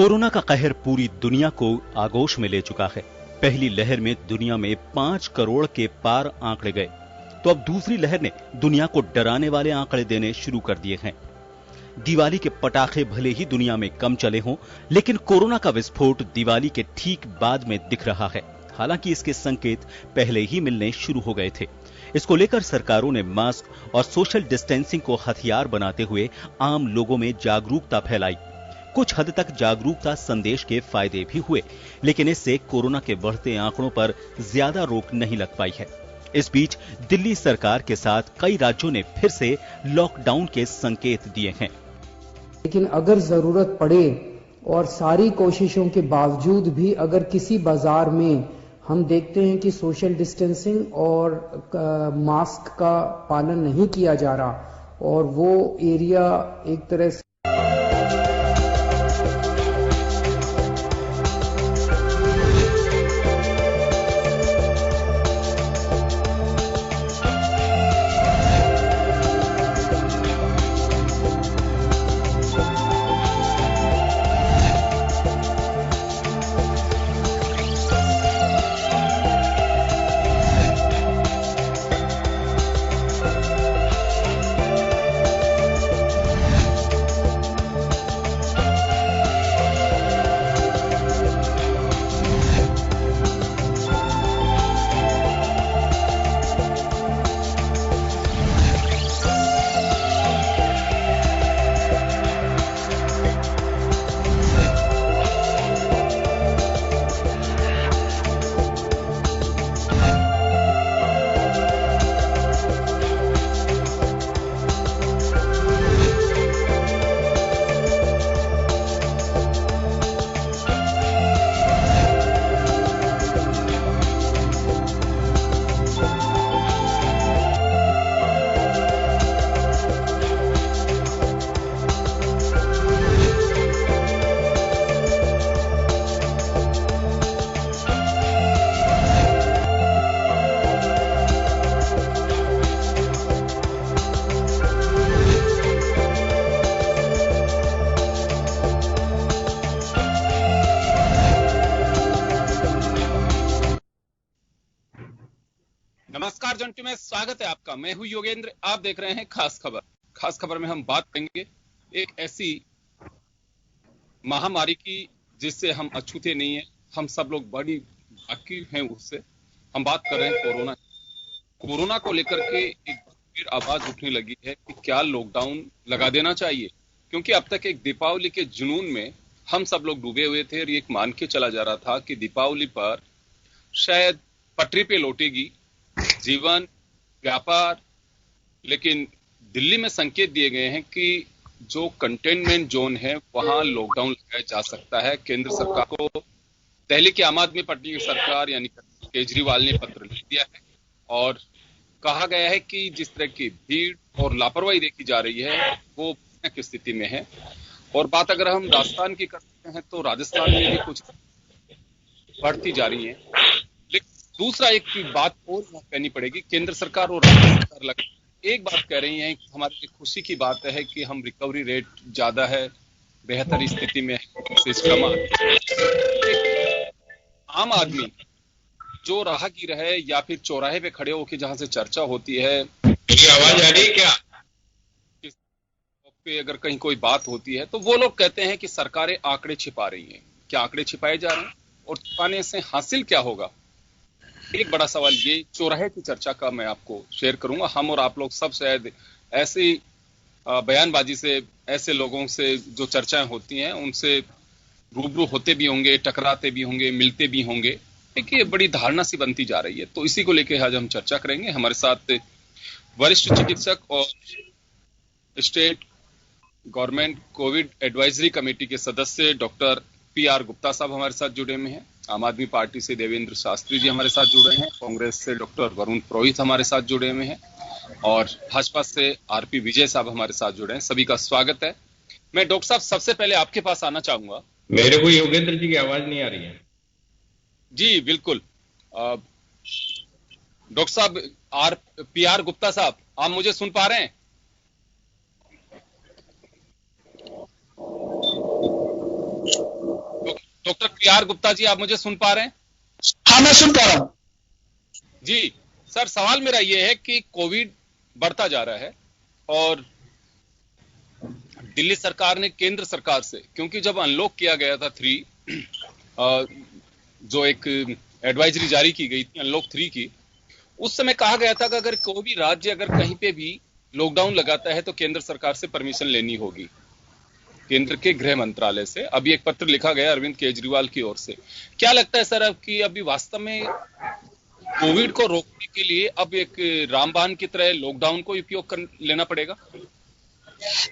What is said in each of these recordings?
Corona का कहर पूरी दुनिया को आगोश में ले चुका है। पहली लहर में दुनिया में 5 करोड़ के पार आंकड़े गए, तो अब दूसरी लहर ने दुनिया को डराने वाले आंकड़े देने शुरू कर दिए हैं। दिवाली के पटाखे भले ही दुनिया में कम चले हों, लेकिन कोरोना का विस्फोट दिवाली के ठीक बाद में दिख रहा है। हालांकि इसके संकेत पहले ही मिलने शुरू हो गए थे। इसको लेकर सरकारों ने मास्क और सोशल डिस्टेंसिंग को हथियार बनाते हुए आम लोगों में जागरूकता फैलाई। कुछ हद तक जागरूकता संदेश के फायदे भी हुए, लेकिन इससे कोरोना के बढ़ते आंकड़ों पर ज्यादा रोक नहीं लग पाई है। इस बीच दिल्ली सरकार के साथ कई राज्यों ने फिर से लॉकडाउन के संकेत दिए हैं। लेकिन अगर जरूरत पड़े और सारी कोशिशों के बावजूद भी अगर किसी बाजार में हम देखते हैं कि सोशल डिस्टेंसिंग और मास्क का पालन नहीं किया जा रहा और वो एरिया एक तरह से नमस्कार जंटू में स्वागत है आपका। मैं हूं योगेंद्र, आप देख रहे हैं खास खबर। खास खबर में हम बात करेंगे एक ऐसी महामारी की जिससे हम अछूते नहीं है, हम सब लोग बड़ी वाकिफ हैं उससे। हम बात कर रहे हैं कोरोना। कोरोना को लेकर के एक फिर आवाज उठने लगी है कि क्या लॉकडाउन लगा देना चाहिए, क्योंकि अब तक एक दीपावली के जुनून में हम सब लोग डूबे हुए थे और ये मान के चला जा रहा था कि दीपावली पर शायद पटरी पे लौटेगी जीवन, व्यापार। लेकिन दिल्ली में संकेत दिए गए हैं कि जो कंटेनमेंट जोन है वहां लॉकडाउन लगाया जा सकता है। केंद्र सरकार को दिल्ली की आम आदमी पार्टी की सरकार यानी केजरीवाल ने पत्र लिख दिया है और कहा गया है कि जिस तरह की भीड़ और लापरवाही देखी जा रही है वो की स्थिति में है। और बात अगर हम राजस्थान की करते हैं तो राजस्थान में भी कुछ बढ़ती जा रही है। दूसरा एक बात और कहनी पड़ेगी, केंद्र सरकार और राज्य सरकार लग एक बात कह रही है कि हमारे लिए खुशी की बात है कि हम रिकवरी रेट ज्यादा है, बेहतर स्थिति में है सिस्टम। आम आदमी जो राहगीर है या फिर चौराहे पे खड़े होकर जहां से चर्चा होती है, आवाज आ रही है क्या, पे अगर कहीं कोई बात होती है तो वो लोग कहते हैं कि सरकारें आंकड़े छिपा रही हैं। क्या आंकड़े छिपाए जा रहे हैं और छिपाने से हासिल क्या होगा? एक बड़ा सवाल ये चौराहे की चर्चा का मैं आपको शेयर करूंगा। हम और आप लोग सब शायद ऐसी बयानबाजी से, ऐसे लोगों से जो चर्चाएं होती हैं उनसे रूबरू होते भी होंगे, टकराते भी होंगे, मिलते भी होंगे। देखिए बड़ी धारणा सी बनती जा रही है, तो इसी को लेकर आज हम चर्चा करेंगे। हमारे साथ वरिष्ठ चिकित्सक और state government Covid advisory committee के सदस्य डॉक्टर PR गुप्ता साहब हमारे साथ जुड़े हुए हैं। आम आदमी पार्टी से देवेंद्र शास्त्री जी हमारे साथ जुड़े हैं। कांग्रेस से डॉक्टर वरुण पुरोहित हमारे साथ जुड़े हुए हैं और भाजपा से RP विजय साहब हमारे साथ जुड़े हैं। सभी का स्वागत है। मैं डॉक्टर साहब सबसे पहले आपके पास आना चाहूंगा। मेरे को योगेंद्र जी की आवाज नहीं आ रही है। जी बिल्कुल। डॉक्टर साहब PR गुप्ता साहब, आप मुझे सुन पा रहे हैं? डॉक्टर पीआर गुप्ता जी, आप मुझे सुन पा रहे हैं? हाँ, मैं सुन पा रहा हूँ जी सर, सवाल मेरा यह है कि कोविड बढ़ता जा रहा है और दिल्ली सरकार ने केंद्र सरकार से, क्योंकि जब अनलॉक किया गया था 3 जो एक एडवाइजरी जारी की गई थी अनलॉक 3 की, उस समय कहा गया था कि अगर कोई भी राज्य अगर कहीं पे भी लॉकडाउन लगाता है तो केंद्र सरकार से परमिशन लेनी होगी, केंद्र के गृह मंत्रालय से। अभी एक पत्र लिखा गया अरविंद केजरीवाल की ओर से। क्या लगता है सर अब कि अभी वास्तव में कोविड को रोकने के लिए अब एक रामबाण की तरह लॉकडाउन को उपयोग कर लेना पड़ेगा?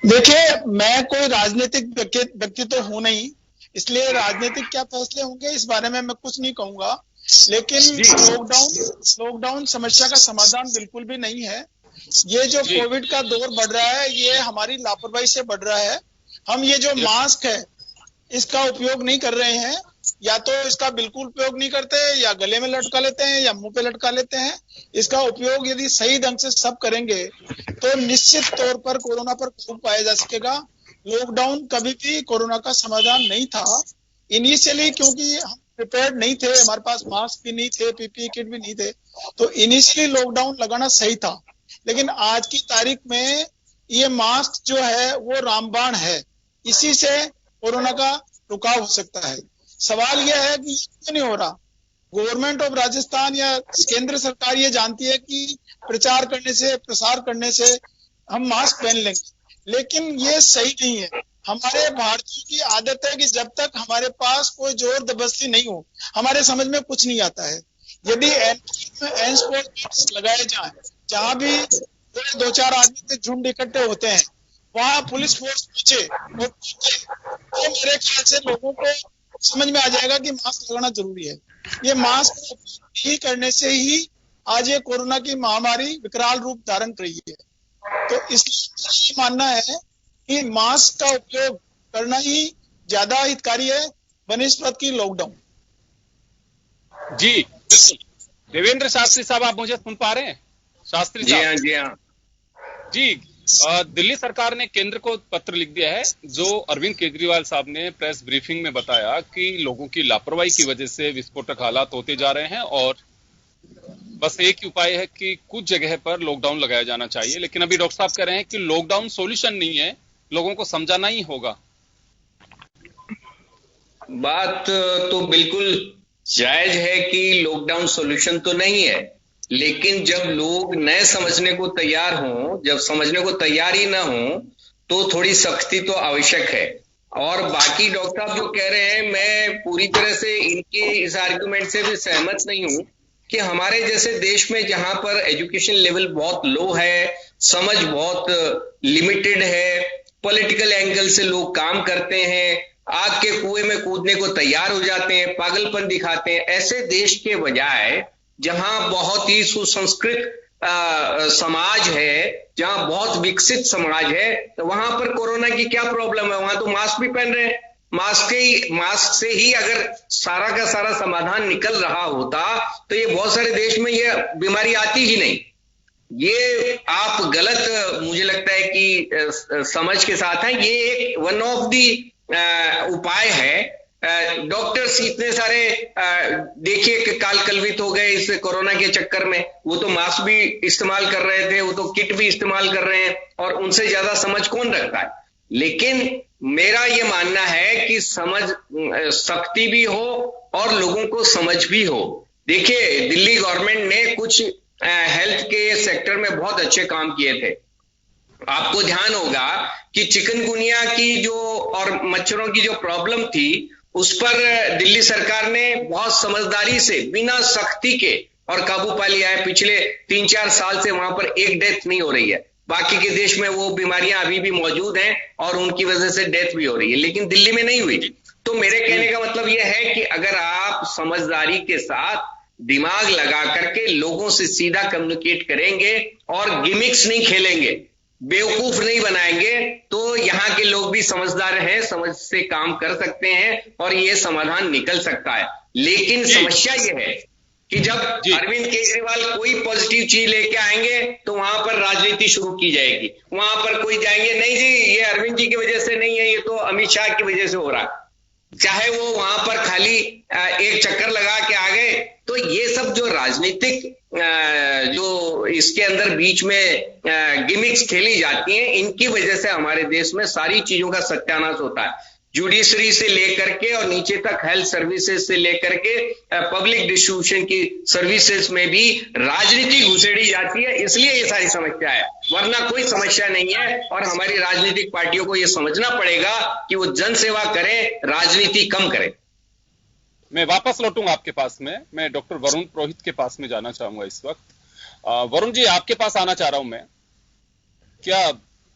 देखिए, मैं कोई राजनीतिक व्यक्ति तो हूं नहीं, इसलिए राजनीतिक क्या फैसले होंगे इस बारे में मैं कुछ नहीं कहूंगा। लेकिन लॉकडाउन समस्या का समाधान बिल्कुल भी नहीं है। ये जो कोविड का दौर बढ़ रहा है, ये हमारी लापरवाही से बढ़ रहा है। हम ये जो मास्क है इसका उपयोग नहीं कर रहे हैं, या तो इसका बिल्कुल उपयोग नहीं करते, या गले में लटका लेते हैं, या मुंह पे लटका लेते हैं। इसका उपयोग यदि सही ढंग से सब करेंगे तो निश्चित तौर पर कोरोना पर काबू पाया जा सकेगा। लॉकडाउन कभी भी कोरोना का समाधान नहीं था इनिशियली, क्योंकि हम प्रिपेयर्ड नहीं थे, हमारे पास मास्क भी नहीं थे, पीपीई किट भी नहीं थे, तो इनिशियली लॉकडाउन लगाना सही था। लेकिन आज की तारीख में ये मास्क जो है वो रामबाण है, इसी से कोरोना का रुकाव हो सकता है। सवाल यह है कि क्यों नहीं हो रहा। गवर्नमेंट ऑफ राजस्थान या केंद्र सरकार ये जानती है कि प्रचार करने से, प्रसार करने से हम मास्क पहन लेंगे, लेकिन ये सही नहीं है। हमारे भारतीयों की आदत है कि जब तक हमारे पास कोई जोर जबरदस्ती नहीं हो, हमारे समझ में कुछ नहीं आता है। यदि एनस्पोर्ट लगाए जाए, जहां भी 2-4 आदमी के झुंड इकट्ठे होते हैं, वहां पुलिस फोर्स पहुंचे तो मेरे ख्याल से लोगों को समझ में आ जाएगा कि मास्क लगाना जरूरी है। ये मास्क ही करने से ही आज ये कोरोना की महामारी विकराल रूप धारण कर रही है। तो इसलिए मानना है कि मास्क का उपयोग करना ही ज्यादा हितकारी है बनिस्पत की लॉकडाउन। जी बिल्कुल। देवेंद्र शास्त्री साहब, आप मुझे सुन पा रहे हैं? शास्त्री साहब। जी हाँ जी, दिल्ली सरकार ने केंद्र को पत्र लिख दिया है, जो अरविंद केजरीवाल साहब ने प्रेस ब्रीफिंग में बताया कि लोगों की लापरवाही की वजह से विस्फोटक हालात होते जा रहे हैं और बस एक ही उपाय है कि कुछ जगह पर लॉकडाउन लगाया जाना चाहिए। लेकिन अभी डॉक्टर साहब कह रहे हैं कि लॉकडाउन सॉल्यूशन नहीं है, लोगों को समझाना ही होगा। बात तो बिल्कुल जायज है कि लॉकडाउन सॉल्यूशन तो नहीं है, लेकिन जब लोग नए समझने को तैयार हों, जब समझने को तैयार ही ना हो, तो थोड़ी सख्ती तो आवश्यक है। और बाकी डॉक्टर साहब जो कह रहे हैं, मैं पूरी तरह से इनके इस आर्गुमेंट से भी सहमत नहीं हूं कि हमारे जैसे देश में जहां पर एजुकेशन लेवल बहुत लो है, समझ बहुत लिमिटेड है, पॉलिटिकल एंगल से लोग काम करते हैं, आग के कुएं में कूदने को तैयार हो जाते हैं, पागलपन दिखाते हैं, ऐसे देश के बजाय जहां बहुत ही सुसंस्कृत समाज है, जहां बहुत विकसित समाज है, तो वहां पर कोरोना की क्या प्रॉब्लम है? वहां तो मास्क भी पहन रहे हैं। मास्क से ही अगर सारा का सारा समाधान निकल रहा होता तो ये बहुत सारे देश में ये बीमारी आती ही नहीं। ये आप गलत मुझे लगता है कि समझ के साथ है। ये एक वन ऑफ दी उपाय है। डॉक्टर्स इतने सारे देखिए कि काल कलवित हो गए इस कोरोना के चक्कर में। वो तो मास्क भी इस्तेमाल कर रहे थे, वो तो किट भी इस्तेमाल कर रहे हैं, और उनसे ज्यादा समझ कौन रखता है? लेकिन मेरा ये मानना है कि समझ सख्ती भी हो और लोगों को समझ भी हो। देखिए, दिल्ली गवर्नमेंट ने कुछ हेल्थ के सेक्टर में बहुत अच्छे काम किए थे। आपको ध्यान होगा कि चिकनगुनिया की जो और मच्छरों की जो प्रॉब्लम थी, उस पर दिल्ली सरकार ने बहुत समझदारी से बिना सख्ती के और काबू पा लिया है। पिछले 3-4 साल से वहां पर एक डेथ नहीं हो रही है। बाकी के देश में वो बीमारियां अभी भी मौजूद हैं और उनकी वजह से डेथ भी हो रही है, लेकिन दिल्ली में नहीं हुई। तो मेरे कहने का मतलब यह है कि अगर आप समझदारी के साथ दिमाग लगा करके लोगों से सीधा कम्युनिकेट करेंगे और गिमिक्स नहीं खेलेंगे, बेवकूफ नहीं बनाएंगे, तो यहाँ के लोग भी समझदार हैं, समझ से काम कर सकते हैं और ये समाधान निकल सकता है। लेकिन समस्या ये है कि जब अरविंद केजरीवाल कोई पॉजिटिव चीज लेके आएंगे तो वहां पर राजनीति शुरू की जाएगी। वहां पर कोई जाएंगे, नहीं जी ये अरविंद जी की वजह से नहीं है, ये तो अमित शाह की वजह से हो रहा है। चाहे वो वहां पर खाली एक चक्कर लगा के आ गए। तो ये सब जो राजनीतिक जो इसके अंदर बीच में गिमिक्स खेली जाती हैं, इनकी वजह से हमारे देश में सारी चीजों का सत्यानाश होता है। जुडिशरी से लेकर के और नीचे तक हेल्थ सर्विसेज से लेकर के पब्लिक डिस्ट्रीब्यूशन की सर्विसेज में भी राजनीति घुसेड़ी जाती है, इसलिए ये सारी समस्या है, वरना कोई समस्या नहीं है। और हमारी राजनीतिक पार्टियों को ये समझना पड़ेगा कि वो जन सेवा करें, राजनीति कम करें। मैं वापस लौटूंगा आपके पास में, मैं डॉक्टर वरुण पुरोहित के पास में जाना चाहूंगा इस वक्त। वरुण जी, आपके पास आना चाह रहा हूं मैं। क्या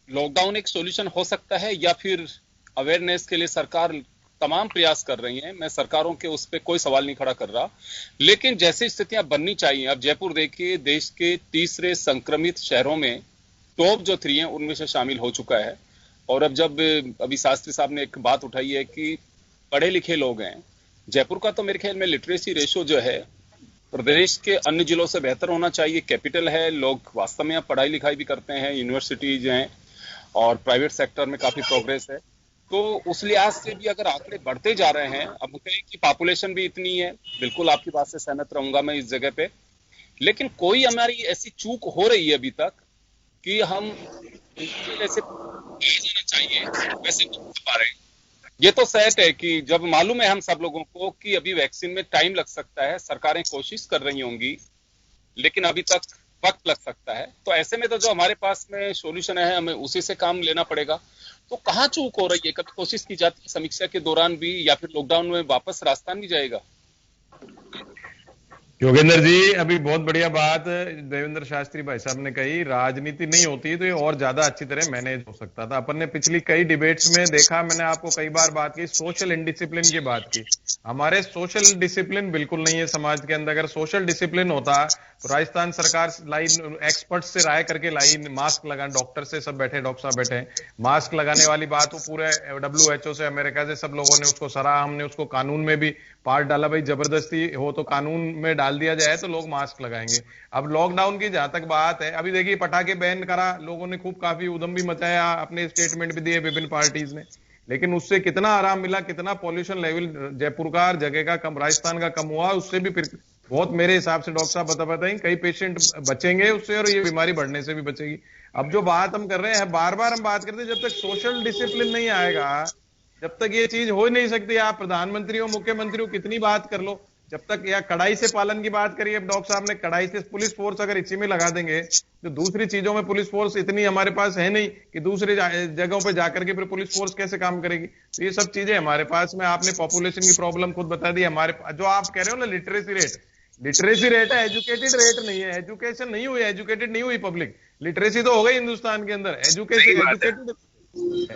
लॉकडाउन एक सॉल्यूशन हो सकता है, या फिर अवेयरनेस के लिए सरकार तमाम प्रयास कर रही है? मैं सरकारों के उस पर कोई सवाल नहीं खड़ा कर रहा, लेकिन जैसी स्थितियां बननी चाहिए। अब जयपुर देखिए, देश के तीसरे संक्रमित शहरों में टॉप जो 3 हैं उनमें से शामिल हो चुका है। और अब जब अभी शास्त्री साहब ने एक बात उठाई है कि पढ़े लिखे लोग हैं, जयपुर का तो मेरे ख्याल में लिटरेसी रेशो जो है प्रदेश के अन्य जिलों से बेहतर होना चाहिए। कैपिटल है, लोग वास्तव में पढ़ाई लिखाई भी करते हैं, यूनिवर्सिटीज हैं और प्राइवेट सेक्टर में काफी प्रोग्रेस है। तो उस लिहाज से भी अगर आंकड़े बढ़ते जा रहे हैं, अब कहें कि पॉपुलेशन भी इतनी है, बिल्कुल आपकी बात से सहमत रहूंगा मैं इस जगह पे, लेकिन कोई हमारी ऐसी चूक हो रही है अभी तक कि हम जैसे जाना चाहिए वैसे नहीं कर पा रहे। ये तो सैट है कि जब मालूम है हम सब लोगों को कि अभी वैक्सीन में टाइम लग सकता है, सरकारें कोशिश कर रही होंगी, लेकिन अभी तक वक्त लग सकता है। तो ऐसे में तो जो हमारे पास में सॉल्यूशन है, हमें उसी से काम लेना पड़ेगा। तो कहाँ चूक हो रही है? कभी कोशिश की जाती है समीक्षा के दौरान भी, या फिर लॉकडाउन में वापस रास्ता नहीं जाएगा? योगेंद्र जी, अभी बहुत बढ़िया बात देवेंद्र शास्त्री भाई साहब ने कही। राजनीति नहीं होती तो ये और ज्यादा अच्छी तरह मैनेज हो सकता था। अपन ने पिछली कई डिबेट्स में देखा, मैंने आपको कई बार बात की, सोशल इंडिसिप्लिन की बात की। हमारे सोशल डिसिप्लिन बिल्कुल नहीं है समाज के अंदर। अगर सोशल डिसिप्लिन होता तो राजस्थान सरकार लाई, एक्सपर्ट से राय करके लाई, मास्क लगा, डॉक्टर से सब बैठे, डॉक्टर साहब बैठे, मास्क लगाने वाली बात वो पूरे WHO से, अमेरिका से सब लोगों ने उसको सराहा। हमने उसको कानून में भी पार्ट डाला, भाई जबरदस्ती हो तो कानून में डाल दिया जाए तो लोग मास्क लगाएंगे। अब लॉकडाउन की जहां तक बात है, अभी देखिए पटाखे बैन करा, लोगों ने खूब काफी उधम भी मचाया, अपने स्टेटमेंट भी दिए विभिन्न पार्टीज ने, लेकिन उससे कितना आराम मिला, कितना पॉल्यूशन लेवल जयपुर का, जगह का कम, राजस्थान का कम हुआ? उससे भी फिर बहुत, मेरे हिसाब से डॉक्टर साहब बताएं, कई पेशेंट बचेंगे उससे और ये बीमारी बढ़ने से भी बचेगी। अब जो बात हम कर रहे हैं, बार बार हम बात करते हैं, जब तक सोशल डिसिप्लिन नहीं आएगा, जब तक ये चीज हो ही नहीं सकती। आप प्रधानमंत्री हो, मुख्यमंत्री हो, कितनी बात कर लो, जब तक, या कड़ाई से पालन की बात करिए, अब डॉक्टर साहब ने कड़ाई से पुलिस फोर्स अगर इसी में लगा देंगे, तो दूसरी चीजों में पुलिस फोर्स इतनी हमारे पास है नहीं कि दूसरी जगहों पे जाकर के फिर पुलिस फोर्स कैसे काम करेगी। तो ये सब चीजें हमारे पास में, आपने पॉपुलेशन की प्रॉब्लम खुद बता दी। हमारे जो आप कह रहे हो ना लिटरेसी रेट है, एजुकेटेड रेट नहीं है, एजुकेशन नहीं हुई, एजुकेटेड नहीं हुई पब्लिक। लिटरेसी तो हो गई हिंदुस्तान के अंदर,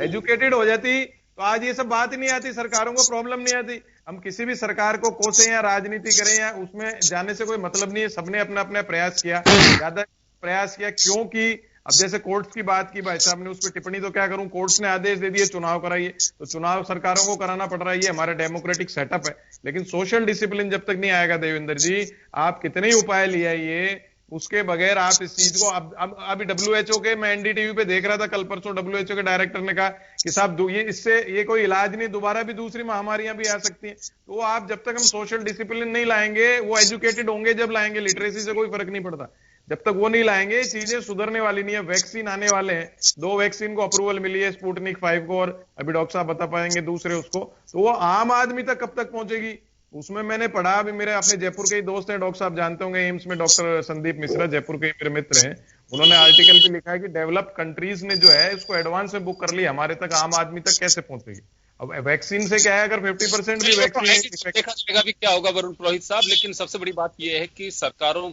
एजुकेटेड हो जाती तो आज ये सब बात ही नहीं आती, सरकारों को प्रॉब्लम नहीं आती। हम किसी भी सरकार को कोसें या राजनीति करें, या उसमें जाने से कोई मतलब नहीं है। सबने अपना अपना प्रयास किया, ज्यादा प्रयास किया, क्योंकि अब जैसे कोर्ट्स की बात की भाई साहब ने, उस पर टिप्पणी तो क्या करूं, कोर्ट्स ने आदेश दे दिए चुनाव कराइए, तो चुनाव सरकारों को कराना पड़ रहा है, ये हमारा डेमोक्रेटिक सेटअप है। लेकिन सोशल डिसिप्लिन जब तक नहीं आएगा देवेंद्र जी, आप कितने ही उपाय ले आइए, उसके बगैर आप इस चीज को, अब अभी WHO के, मैं NDTV पे देख रहा था कल परसों, WHO के डायरेक्टर ने कहा कि साहब ये इससे ये कोई इलाज नहीं, दोबारा भी दूसरी महामारियां भी आ सकती हैं। तो आप, जब तक हम सोशल डिसिप्लिन नहीं लाएंगे, वो एजुकेटेड होंगे जब लाएंगे, लिटरेसी से कोई फर्क नहीं पड़ता, जब तक वो नहीं लाएंगे चीजें सुधरने वाली नहीं है। वैक्सीन आने वाले हैं, 2 वैक्सीन को अप्रूवल मिली है, स्पुतनिक 5 को, और अभी डॉक्टर साहब बता पाएंगे दूसरे उसको, तो वो आम आदमी तक कब तक पहुंचेगी? उसमें मैंने पढ़ा, अभी मेरे अपने जयपुर के ही दोस्त हैं, डॉक्टर साहब जानते होंगे, एम्स में डॉक्टर संदीप मिश्रा, जयपुर के मेरे मित्र हैं, उन्होंने आर्टिकल भी लिखा है कि डेवलप्ड कंट्रीज ने जो है इसको एडवांस में बुक कर लिया, हमारे तक, आम आदमी तक कैसे पहुंचेगी? अब वैक्सीन से क्या है, अगर 50% भी वैक्सीन, देखा जाएगा भी क्या होगा वरुण पुरोहित साहब। लेकिन सबसे बड़ी बात यह है कि सरकारों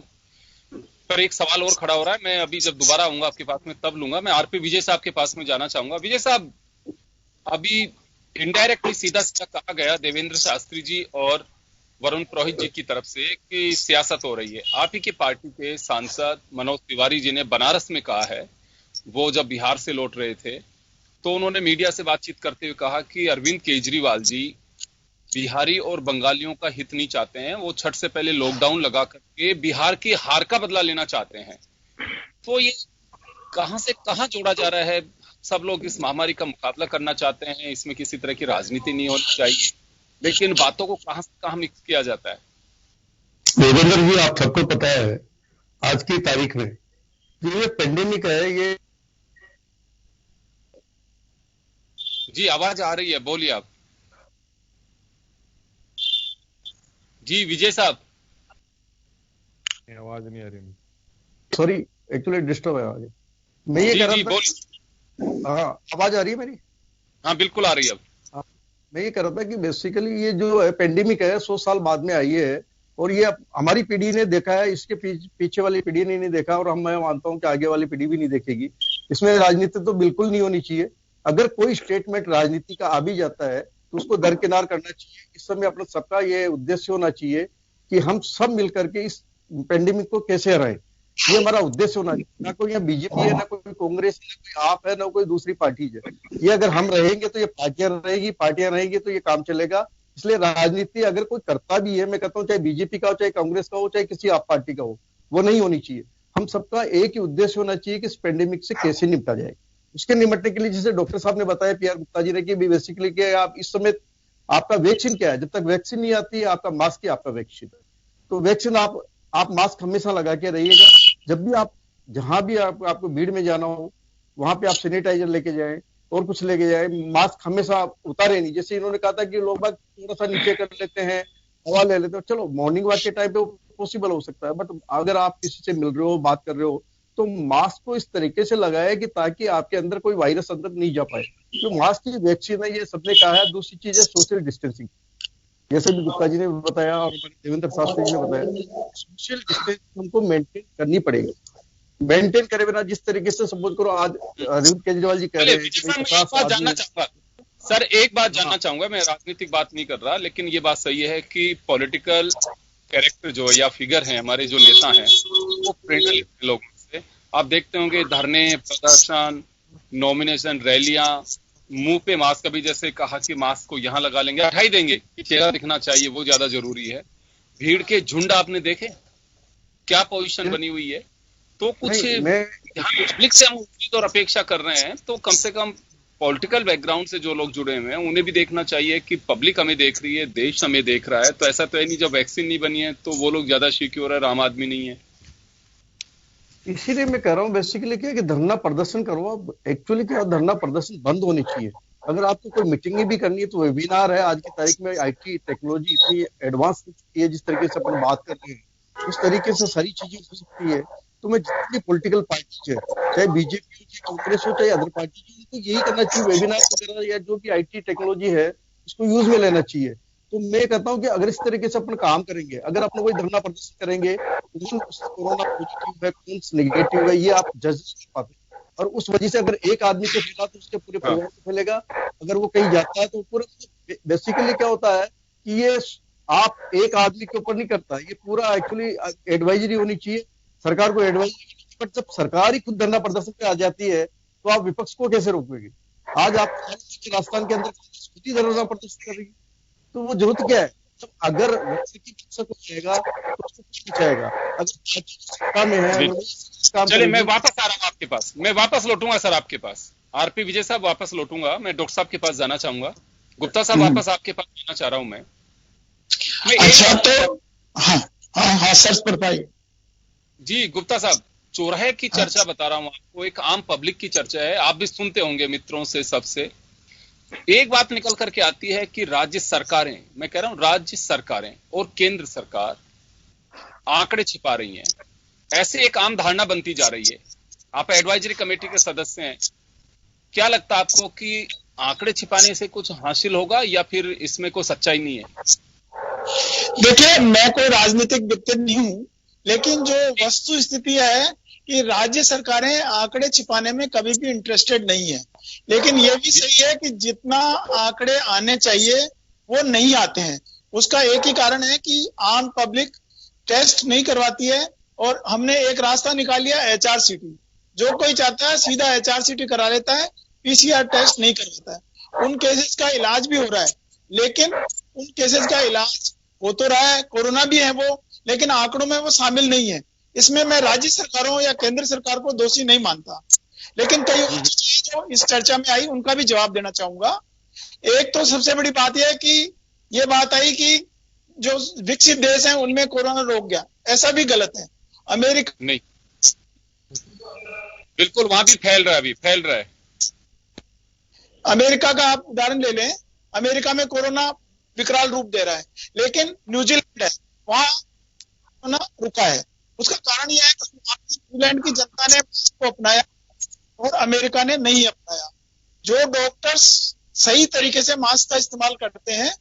पर एक सवाल और खड़ा हो रहा है, मैं अभी जब दोबारा आऊंगा आपके पास में तब लूंगा। मैं RP विजय साहब के पास में जाना चाहूंगा। विजय साहब, अभी इनडायरेक्टली सीधा सीधा कहा गया देवेंद्र शास्त्री जी और वरुण पुरोहित जी की तरफ से कि सियासत हो रही है। आप ही की पार्टी के सांसद मनोज तिवारी जी ने बनारस में कहा है, वो जब बिहार से लौट रहे थे तो उन्होंने मीडिया से बातचीत करते हुए कहा कि अरविंद केजरीवाल जी बिहारी और बंगालियों का हित नहीं चाहते हैं, वो छठ से पहले लॉकडाउन लगा करके बिहार की हार का बदला लेना चाहते हैं। तो ये कहां से कहां जोड़ा जा रहा है? सब लोग इस महामारी का मुकाबला करना चाहते हैं, इसमें किसी तरह की राजनीति नहीं होनी चाहिए, लेकिन बातों को कहां से कहां मिक्स किया जाता है। देवेंद्र जी, आप सबको पता है आज की तारीख में जो ये पेंडेमिक है, ये जी आवाज आ रही है, बोलिए आप। जी विजय साहब, आवाज नहीं आ रही। सॉरी, एक्चुअली डिस्टर्ब है आगे। मैं ये कह रहा था, हाँ आवाज आ रही है मेरी? हाँ बिल्कुल आ रही है अब। मैं ये कह रहा था कि बेसिकली ये जो है पेंडेमिक है 100 साल बाद में आई है, और ये हमारी पीढ़ी ने देखा है, इसके पीछे वाली पीढ़ी ने नहीं देखा, और मैं मानता हूं कि आगे वाली पीढ़ी भी नहीं देखेगी। इसमें राजनीति तो बिल्कुल नहीं होनी चाहिए। अगर कोई स्टेटमेंट राजनीति का आ भी जाता है तो उसको दरकिनार करना चाहिए। इस समय अपना सबका ये उद्देश्य होना चाहिए कि हम सब मिलकर के इस पेंडेमिक को कैसे हराएं। ये हमारा उद्देश्य होना चाहिए। ना कोई यहाँ बीजेपी है, ना कोई कांग्रेस है, ना कोई आप है, ना कोई दूसरी पार्टी है। ये अगर हम रहेंगे तो ये पार्टियां रहेंगी तो ये काम चलेगा। इसलिए राजनीति अगर कोई करता भी है, मैं कहता हूँ चाहे बीजेपी का हो, चाहे कांग्रेस का हो, चाहे किसी आप पार्टी का हो, वो नहीं होनी चाहिए। हम सबका एक ही उद्देश्य होना चाहिए कि इस पेंडेमिक से कैसे निपटा जाए। उसके निपटने के लिए जैसे डॉक्टर साहब ने बताया, पीआर गुप्ता जी ने, कि बेसिकली कि आप इस समय आपका वैक्सीन क्या है, जब तक वैक्सीन नहीं आती है आपका मास्क ही आपका वैक्सीन। तो वैक्सीन आप मास्क हमेशा लगा के रहिएगा। जब भी आप जहां भी आपको भीड़ में जाना हो वहां पे आप सैनिटाइजर लेके जाएं और कुछ लेके जाएं। मास्क हमेशा उतारे नहीं। जैसे इन्होंने कहा था कि लोग बाग थोड़ा सा नीचे कर लेते हैं, हवा ले लेते हो, चलो मॉर्निंग वॉक के टाइम पे पॉसिबल हो सकता है, बट अगर आप किसी से मिल रहे हो, बात कर रहे हो, तो मास्क को इस तरीके से लगाए कि ताकि आपके अंदर कोई वायरस अंदर नहीं जा पाए। जो मास्क की वैक्सीन है, ये सबने कहा है। दूसरी चीज है सोशल डिस्टेंसिंग, जैसे भी गुप्ता जी ने बताया और देवेंद्र शास्त्री जी ने बताया, सोशल डिस्टेंस हमको मेंटेन करनी पड़ेगी। मेंटेन करे बिना जिस तरीके से सपोज करो आज अरविंद केजरीवाल जी कह रहे हैं, सर एक बात जानना चाहूंगा, मैं राजनीतिक बात नहीं कर रहा, लेकिन ये बात सही है कि पॉलिटिकल कैरेक्टर जो या फिगर हैं हमारे, जो नेता हैं, वो प्रेरणा लेते हैं लोगों से। आप देखते होंगे धरने, प्रदर्शन, नॉमिनेशन, रैलियां, मुंह पे मास्क, अभी जैसे कहा कि मास्क को यहाँ लगा लेंगे, हटा ही देंगे, चेहरा दिखना चाहिए, वो ज्यादा जरूरी है। भीड़ के झुंड आपने देखे क्या पोजीशन बनी हुई है। तो कुछ यहाँ पब्लिक से हम उम्मीद और अपेक्षा कर रहे हैं, तो कम से कम पॉलिटिकल बैकग्राउंड से जो लोग जुड़े हुए हैं उन्हें भी देखना चाहिए कि पब्लिक हमें देख रही है, देश हमें देख रहा है। तो ऐसा तो है नहीं जब वैक्सीन नहीं बनी है तो वो लोग ज्यादा सिक्योर है, आम आदमी नहीं है। इसीलिए मैं कह रहा हूँ बेसिकली क्या कि धरना प्रदर्शन करो। अब एक्चुअली क्या, धरना प्रदर्शन बंद होनी चाहिए। अगर आपको कोई मीटिंग भी करनी है तो वेबिनार है। आज की तारीख में आईटी टेक्नोलॉजी इतनी एडवांस हो चुकी है, जिस तरीके से अपन बात कर रहे हैं उस तरीके से सारी चीजें हो सकती है। तो मैं जितनी पॉलिटिकल पार्टी है, चाहे बीजेपी हो, चाहे कांग्रेस हो, चाहे अदर पार्टी हो, उनको यही करना चाहिए, वेबिनार वगैरह या जो भी आईटी टेक्नोलॉजी है उसको यूज में लेना चाहिए। तो मैं कहता हूं कि अगर इस तरीके से अपन काम करेंगे, अगर अपना कोई धरना प्रदर्शन करेंगे, कौन कोरोना पॉजिटिव है, कौन नेगेटिव है, ये आप जज कर पाते हैं। और उस वजह से अगर एक आदमी को फैला तो उसके पूरे परिवार को फैलेगा। अगर वो कहीं जाता है तो पूरा, बेसिकली क्या होता है कि ये आप एक आदमी के ऊपर नहीं करता, ये पूरा एक्चुअली एडवाइजरी होनी चाहिए, सरकार को एडवाइजरी। बट जब सरकार ही खुद धरना प्रदर्शन पे आ जाती है तो आप विपक्ष को कैसे रोकेंगे? आज आप राजस्थान के अंदर खुद ही धरना प्रदर्शन कर रही है, तो वो जरूरत क्या है? जब अगर जाएगा तो उसको कुछ बचाएगा। अगर सत्ता में है, चलिए मैं वापस आ रहा हूँ आपके पास, मैं वापस लौटूंगा सर आपके पास। आरपी विजय साहब वापस लौटूंगा, मैं डॉक्टर साहब के पास जाना चाहूंगा। गुप्ता साहब वापस आपके पास जाना चाह रहा हूं मैं। अच्छा तो हाँ सर पर पाइए जी। गुप्ता साहब, चौराहे की चर्चा बता रहा हूं आपको, एक आम पब्लिक की चर्चा है, आप भी सुनते होंगे मित्रों से, सबसे एक बात निकल करके आती है कि राज्य सरकारें, मैं कह रहा हूं राज्य सरकारें और केंद्र सरकार आंकड़े छिपा रही हैं। ऐसे एक आम धारणा बनती जा रही है। आप एडवाइजरी कमेटी के सदस्य हैं, क्या लगता है आपको कि आंकड़े छिपाने से कुछ हासिल होगा या फिर इसमें कोई सच्चाई नहीं है? देखिए, मैं कोई राजनीतिक व्यक्ति नहीं हूं, लेकिन जो वस्तु स्थिति है कि राज्य सरकारें आंकड़े छिपाने में कभी भी इंटरेस्टेड नहीं है। लेकिन यह भी सही है कि जितना आंकड़े आने चाहिए वो नहीं आते हैं। उसका एक ही कारण है कि आम पब्लिक टेस्ट नहीं करवाती है, और हमने एक रास्ता निकाल लिया HRCT। जो कोई चाहता है सीधा HRCT करा लेता है, PCR टेस्ट नहीं करवाता है। उन केसेस का इलाज भी हो रहा है, लेकिन उन केसेस का इलाज हो तो रहा है, कोरोना भी है वो, लेकिन आंकड़ों में वो शामिल नहीं है। इसमें मैं राज्य सरकारों या केंद्र सरकार को दोषी नहीं मानता, लेकिन कई और चीजें जो इस चर्चा में आई उनका भी जवाब देना चाहूंगा। एक तो सबसे बड़ी बात यह है कि ये बात आई कि जो विकसित देश हैं उनमें कोरोना रोक गया, ऐसा भी गलत है। अमेरिका नहीं, बिल्कुल वहां भी फैल रहा है, अभी फैल रहा है। अमेरिका का आप उदाहरण ले लें, अमेरिका में कोरोना विकराल रूप दे रहा है, लेकिन न्यूजीलैंड है वहां कोरोना रुका है। उसका कारण यह है कि न्यूजीलैंड की जनता ने इसको अपनाया और अमेरिका ने नहीं अपनाया। जो डॉक्टर्स सही तरीके से मास्क का इस्तेमाल करते हैं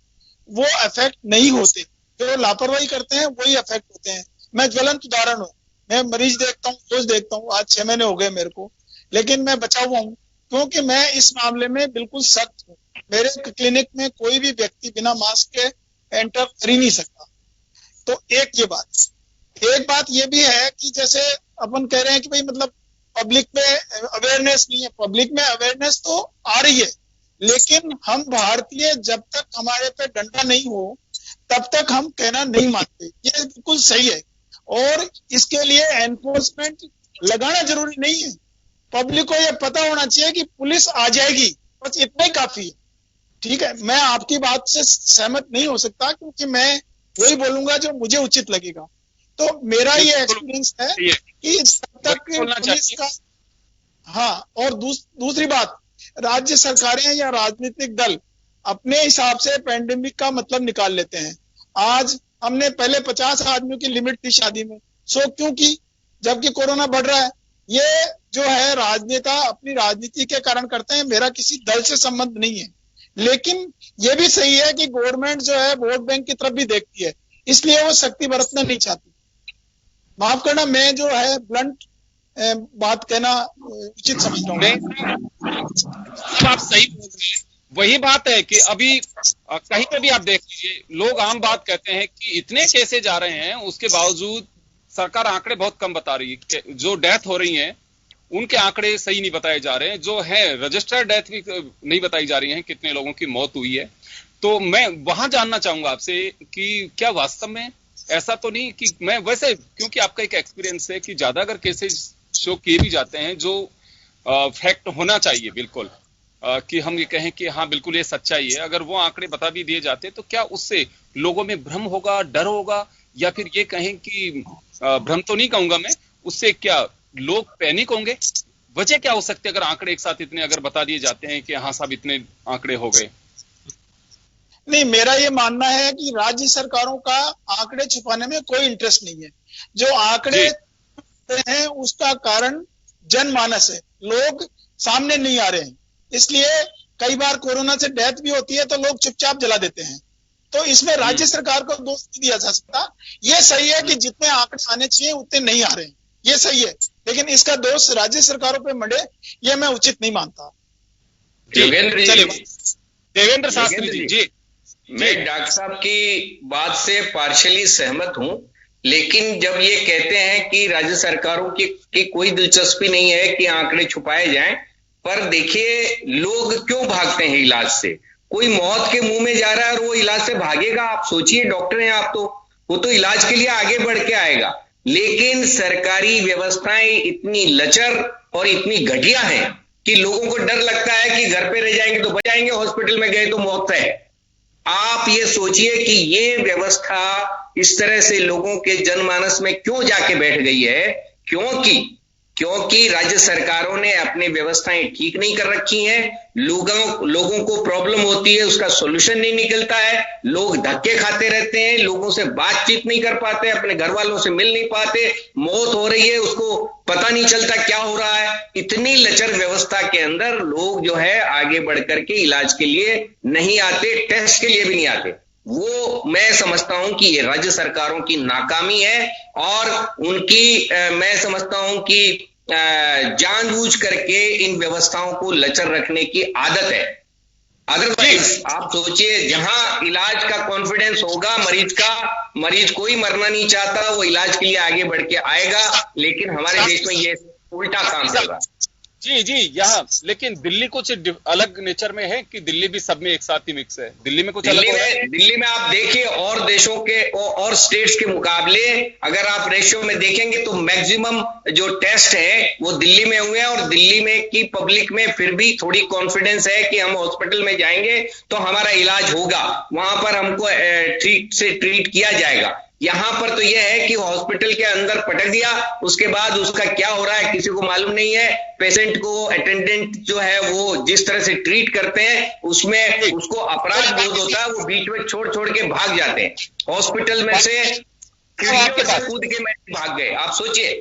वो अफेक्ट नहीं होते, जो लापरवाही करते हैं वही अफेक्ट होते हैं। मैं ज्वलंत उदाहरण हूं, मैं मरीज देखता हूँ, रोज देखता हूँ, आज 6 महीने हो गए मेरे को, लेकिन मैं बचा हुआ हूँ क्योंकि मैं इस मामले में बिल्कुल सख्त हूँ। मेरे क्लिनिक में कोई भी व्यक्ति बिना मास्क के एंटर कर ही नहीं सकता। तो एक बात ये भी है कि जैसे अपन कह रहे हैं कि भाई मतलब पब्लिक में अवेयरनेस नहीं है, पब्लिक में अवेयरनेस तो आ रही है, लेकिन हम भारतीय जब तक हमारे पे डंडा नहीं हो तब तक हम कहना नहीं मानते। ये बिल्कुल सही है और इसके लिए एनफोर्समेंट लगाना जरूरी नहीं है। पब्लिक को ये पता होना चाहिए कि पुलिस आ जाएगी, बस इतना ही काफी है। ठीक है, मैं आपकी बात से सहमत नहीं हो सकता क्योंकि मैं वही बोलूंगा जो मुझे उचित लगेगा। तो मेरा ये एक्सपीरियंस है कि जब तक पुलिस का, हाँ, और दूसरी बात, राज्य सरकारें या राजनीतिक दल अपने हिसाब से पेंडेमिक का मतलब निकाल लेते हैं। आज हमने पहले 50 आदमियों की लिमिट थी शादी में, सो क्यों की, जबकि कोरोना बढ़ रहा है। ये जो है राजनेता अपनी राजनीति के कारण करते हैं, मेरा किसी दल से संबंध नहीं है। लेकिन ये भी सही है कि गवर्नमेंट जो है वोट बैंक की तरफ भी देखती है, इसलिए वो सख्ती बरतना नहीं चाहती। माफ करना, मैं जो है ब्लंट बात कहना उचित समझता हूँ। आप सही बोल रहे हैं। वही बात है कि अभी कहीं पे भी आप देख लीजिए, लोग आम बात कहते हैं कि इतने केसेज आ रहे हैं, उसके बावजूद सरकार आंकड़े बहुत कम बता रही है। जो डेथ हो रही हैं उनके आंकड़े सही नहीं बताए जा रहे हैं, जो है रजिस्टर्ड डेथ भी नहीं बताई जा रही है, कितने लोगों की मौत हुई है। तो मैं वहां जानना चाहूंगा आपसे कि क्या वास्तव में ऐसा तो नहीं कि, मैं वैसे क्योंकि आपका एक एक्सपीरियंस है कि ज्यादा अगर केसेज शो किए भी जाते हैं जो फैक्ट होना चाहिए बिल्कुल, कि हम ये कहें कि हाँ बिल्कुल ये सच्चाई है, अगर वो आंकड़े बता भी दिए जाते तो क्या उससे लोगों में भ्रम होगा, डर होगा, या फिर ये कहें कि भ्रम तो नहीं कहूंगा मैं, उससे क्या लोग पैनिक होंगे? वजह क्या हो सकती है अगर आंकड़े एक साथ इतने अगर बता दिए जाते हैं कि हाँ साहब इतने आंकड़े हो गए? नहीं, मेरा ये मानना है कि राज्य सरकारों का आंकड़े छुपाने में कोई इंटरेस्ट नहीं है। जो आंकड़े हैं उसका कारण जनमानस है, लोग सामने नहीं आ रहे हैं, इसलिए कई बार कोरोना से डेथ भी होती है तो लोग चुपचाप जला देते हैं। तो इसमें राज्य सरकार को दोष नहीं दिया जा सकता। ये सही है कि जितने आंकड़े आने चाहिए उतने नहीं आ रहे हैं, ये सही है, लेकिन इसका दोष राज्य सरकारों पे मंडे ये मैं उचित नहीं मानता। देवेंद्र शास्त्री जी, मैं डॉक्टर साहब की बात से पार्शियली सहमत हूं, लेकिन जब ये कहते हैं कि राज्य सरकारों की कोई दिलचस्पी नहीं है कि आंकड़े छुपाए जाएं, पर देखिए लोग क्यों भागते हैं इलाज से? कोई मौत के मुंह में जा रहा है और वो इलाज से भागेगा? आप सोचिए, डॉक्टर हैं आप, तो वो तो इलाज के लिए आगे बढ़ के आएगा। लेकिन सरकारी व्यवस्थाएं इतनी लचर और इतनी घटिया हैं कि लोगों को डर लगता है कि घर पे रह जाएंगे तो बच जाएंगे, हॉस्पिटल में गए तो मौत है। आप ये सोचिए कि ये व्यवस्था इस तरह से लोगों के जनमानस में क्यों जाके बैठ गई है? क्योंकि राज्य सरकारों ने अपनी व्यवस्थाएं ठीक नहीं कर रखी हैं। लोगों को प्रॉब्लम होती है, उसका सॉल्यूशन नहीं निकलता है, लोग धक्के खाते रहते हैं, लोगों से बातचीत नहीं कर पाते, अपने घर वालों से मिल नहीं पाते, मौत हो रही है उसको पता नहीं चलता क्या हो रहा है। इतनी लचर व्यवस्था के अंदर लोग जो है आगे बढ़ करके इलाज के लिए नहीं आते, टेस्ट के लिए भी नहीं आते। वो मैं समझता हूं कि ये राज्य सरकारों की नाकामी है और उनकी मैं समझता हूं कि जानबूझ करके इन व्यवस्थाओं को लचर रखने की आदत है। अदरवाइज आप सोचिए, जहां इलाज का कॉन्फिडेंस होगा मरीज कोई मरना नहीं चाहता, वो इलाज के लिए आगे बढ़ के आएगा, लेकिन हमारे देश में ये उल्टा काम कर रहा है। जी यहाँ, लेकिन दिल्ली कुछ अलग नेचर में है कि दिल्ली भी सब में एक साथ ही मिक्स है? दिल्ली में कुछ अलग है? दिल्ली में आप देखिए और देशों के और स्टेट्स के मुकाबले अगर आप रेशियो में देखेंगे तो मैक्सिमम जो टेस्ट है वो दिल्ली में हुए हैं, और दिल्ली में की पब्लिक में फिर भी थोड़ी कॉन्फिडेंस है कि हम हॉस्पिटल में जाएंगे तो हमारा इलाज होगा, वहां पर हमको ट्रीट किया जाएगा। यहां पर तो यह है कि हॉस्पिटल के अंदर पटक दिया, उसके बाद उसका क्या हो रहा है किसी को मालूम नहीं है। पेशेंट को अटेंडेंट जो है वो जिस तरह से ट्रीट करते हैं उसमें उसको अपराध बोध होता है, वो बीच में छोड़ के भाग जाते हैं हॉस्पिटल में से, खिड़की से कूद के भाग गए। आप सोचिए।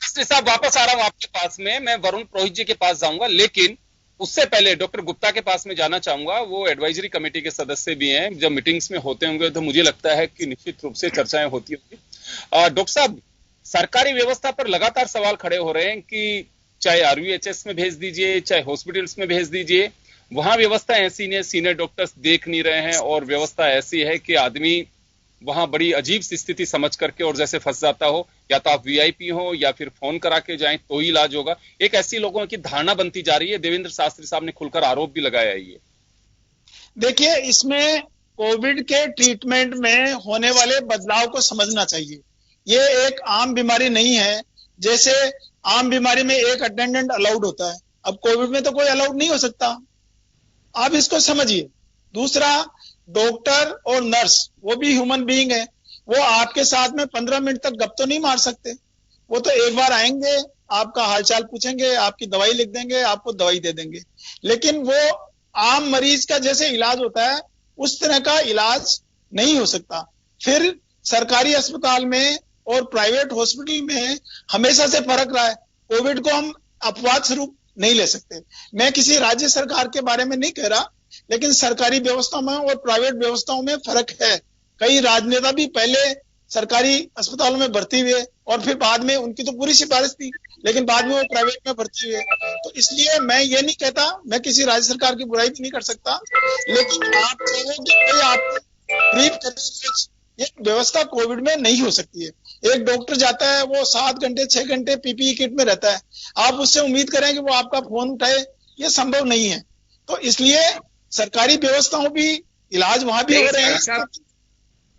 साहब वापस आ रहा हूं आपके पास में, मैं वरुण पुरोहित जी के पास जाऊंगा, लेकिन उससे पहले डॉक्टर गुप्ता के पास में जाना चाहूंगा। वो एडवाइजरी कमेटी के सदस्य भी हैं, जब मीटिंग्स में होते होंगे तो मुझे लगता है कि निश्चित रूप से चर्चाएं होती होंगी। डॉक्टर साहब, सरकारी व्यवस्था पर लगातार सवाल खड़े हो रहे हैं कि चाहे आरयूएचएस में भेज दीजिए, चाहे हॉस्पिटल्स में भेज दीजिए, वहां व्यवस्था ऐसी नहीं है, सीनियर डॉक्टर्स देख नहीं रहे हैं, और व्यवस्था ऐसी है कि आदमी वहां बड़ी अजीब सी स्थिति समझ करके और जैसे फंस जाता हो, या तो आप वीआईपी हो या फिर फोन करा के जाएं तो ही इलाज होगा। एक ऐसी लोगों की धारणा बनती जा रही है। देवेंद्र शास्त्री साहब ने खुलकर आरोप भी लगाया है। ये देखिए, इसमें कोविड के ट्रीटमेंट में होने वाले बदलाव को समझना चाहिए। ये एक आम बीमारी नहीं है, जैसे आम बीमारी में एक अटेंडेंट अलाउड होता है, अब कोविड में तो कोई अलाउड नहीं हो सकता। आप इसको समझिए। दूसरा, डॉक्टर और नर्स वो भी ह्यूमन बीइंग है, वो आपके साथ में 15 मिनट तक गप तो नहीं मार सकते। वो तो एक बार आएंगे, आपका हालचाल पूछेंगे, आपकी दवाई लिख देंगे, आपको दवाई दे देंगे, लेकिन वो आम मरीज का जैसे इलाज होता है उस तरह का इलाज नहीं हो सकता। फिर सरकारी अस्पताल में और प्राइवेट हॉस्पिटल में हमेशा से फर्क रहा है। कोविड को हम अपवाद स्वरूप नहीं ले सकते। मैं किसी राज्य सरकार के बारे में नहीं कह रहा, लेकिन सरकारी व्यवस्था में और प्राइवेट व्यवस्थाओं में फर्क है। कई राजनेता भी पहले सरकारी अस्पतालों में भर्ती हुए और फिर बाद में, उनकी तो पूरी सिफारिश थी, लेकिन बाद में वो प्राइवेट में भर्ती हुए। तो इसलिए मैं ये नहीं कहता, मैं किसी राज्य सरकार की बुराई भी नहीं कर सकता, लेकिन आप कोई आप ब्रीफ करें, ये व्यवस्था कोविड में नहीं हो सकती है। एक डॉक्टर जाता है, वो 7 घंटे 6 घंटे पीपीई किट में रहता है, आप उससे उम्मीद करें कि वो आपका फोन उठाए, ये संभव नहीं है। तो इसलिए सरकारी व्यवस्थाओं भी, इलाज वहां भी हो रहे हैं।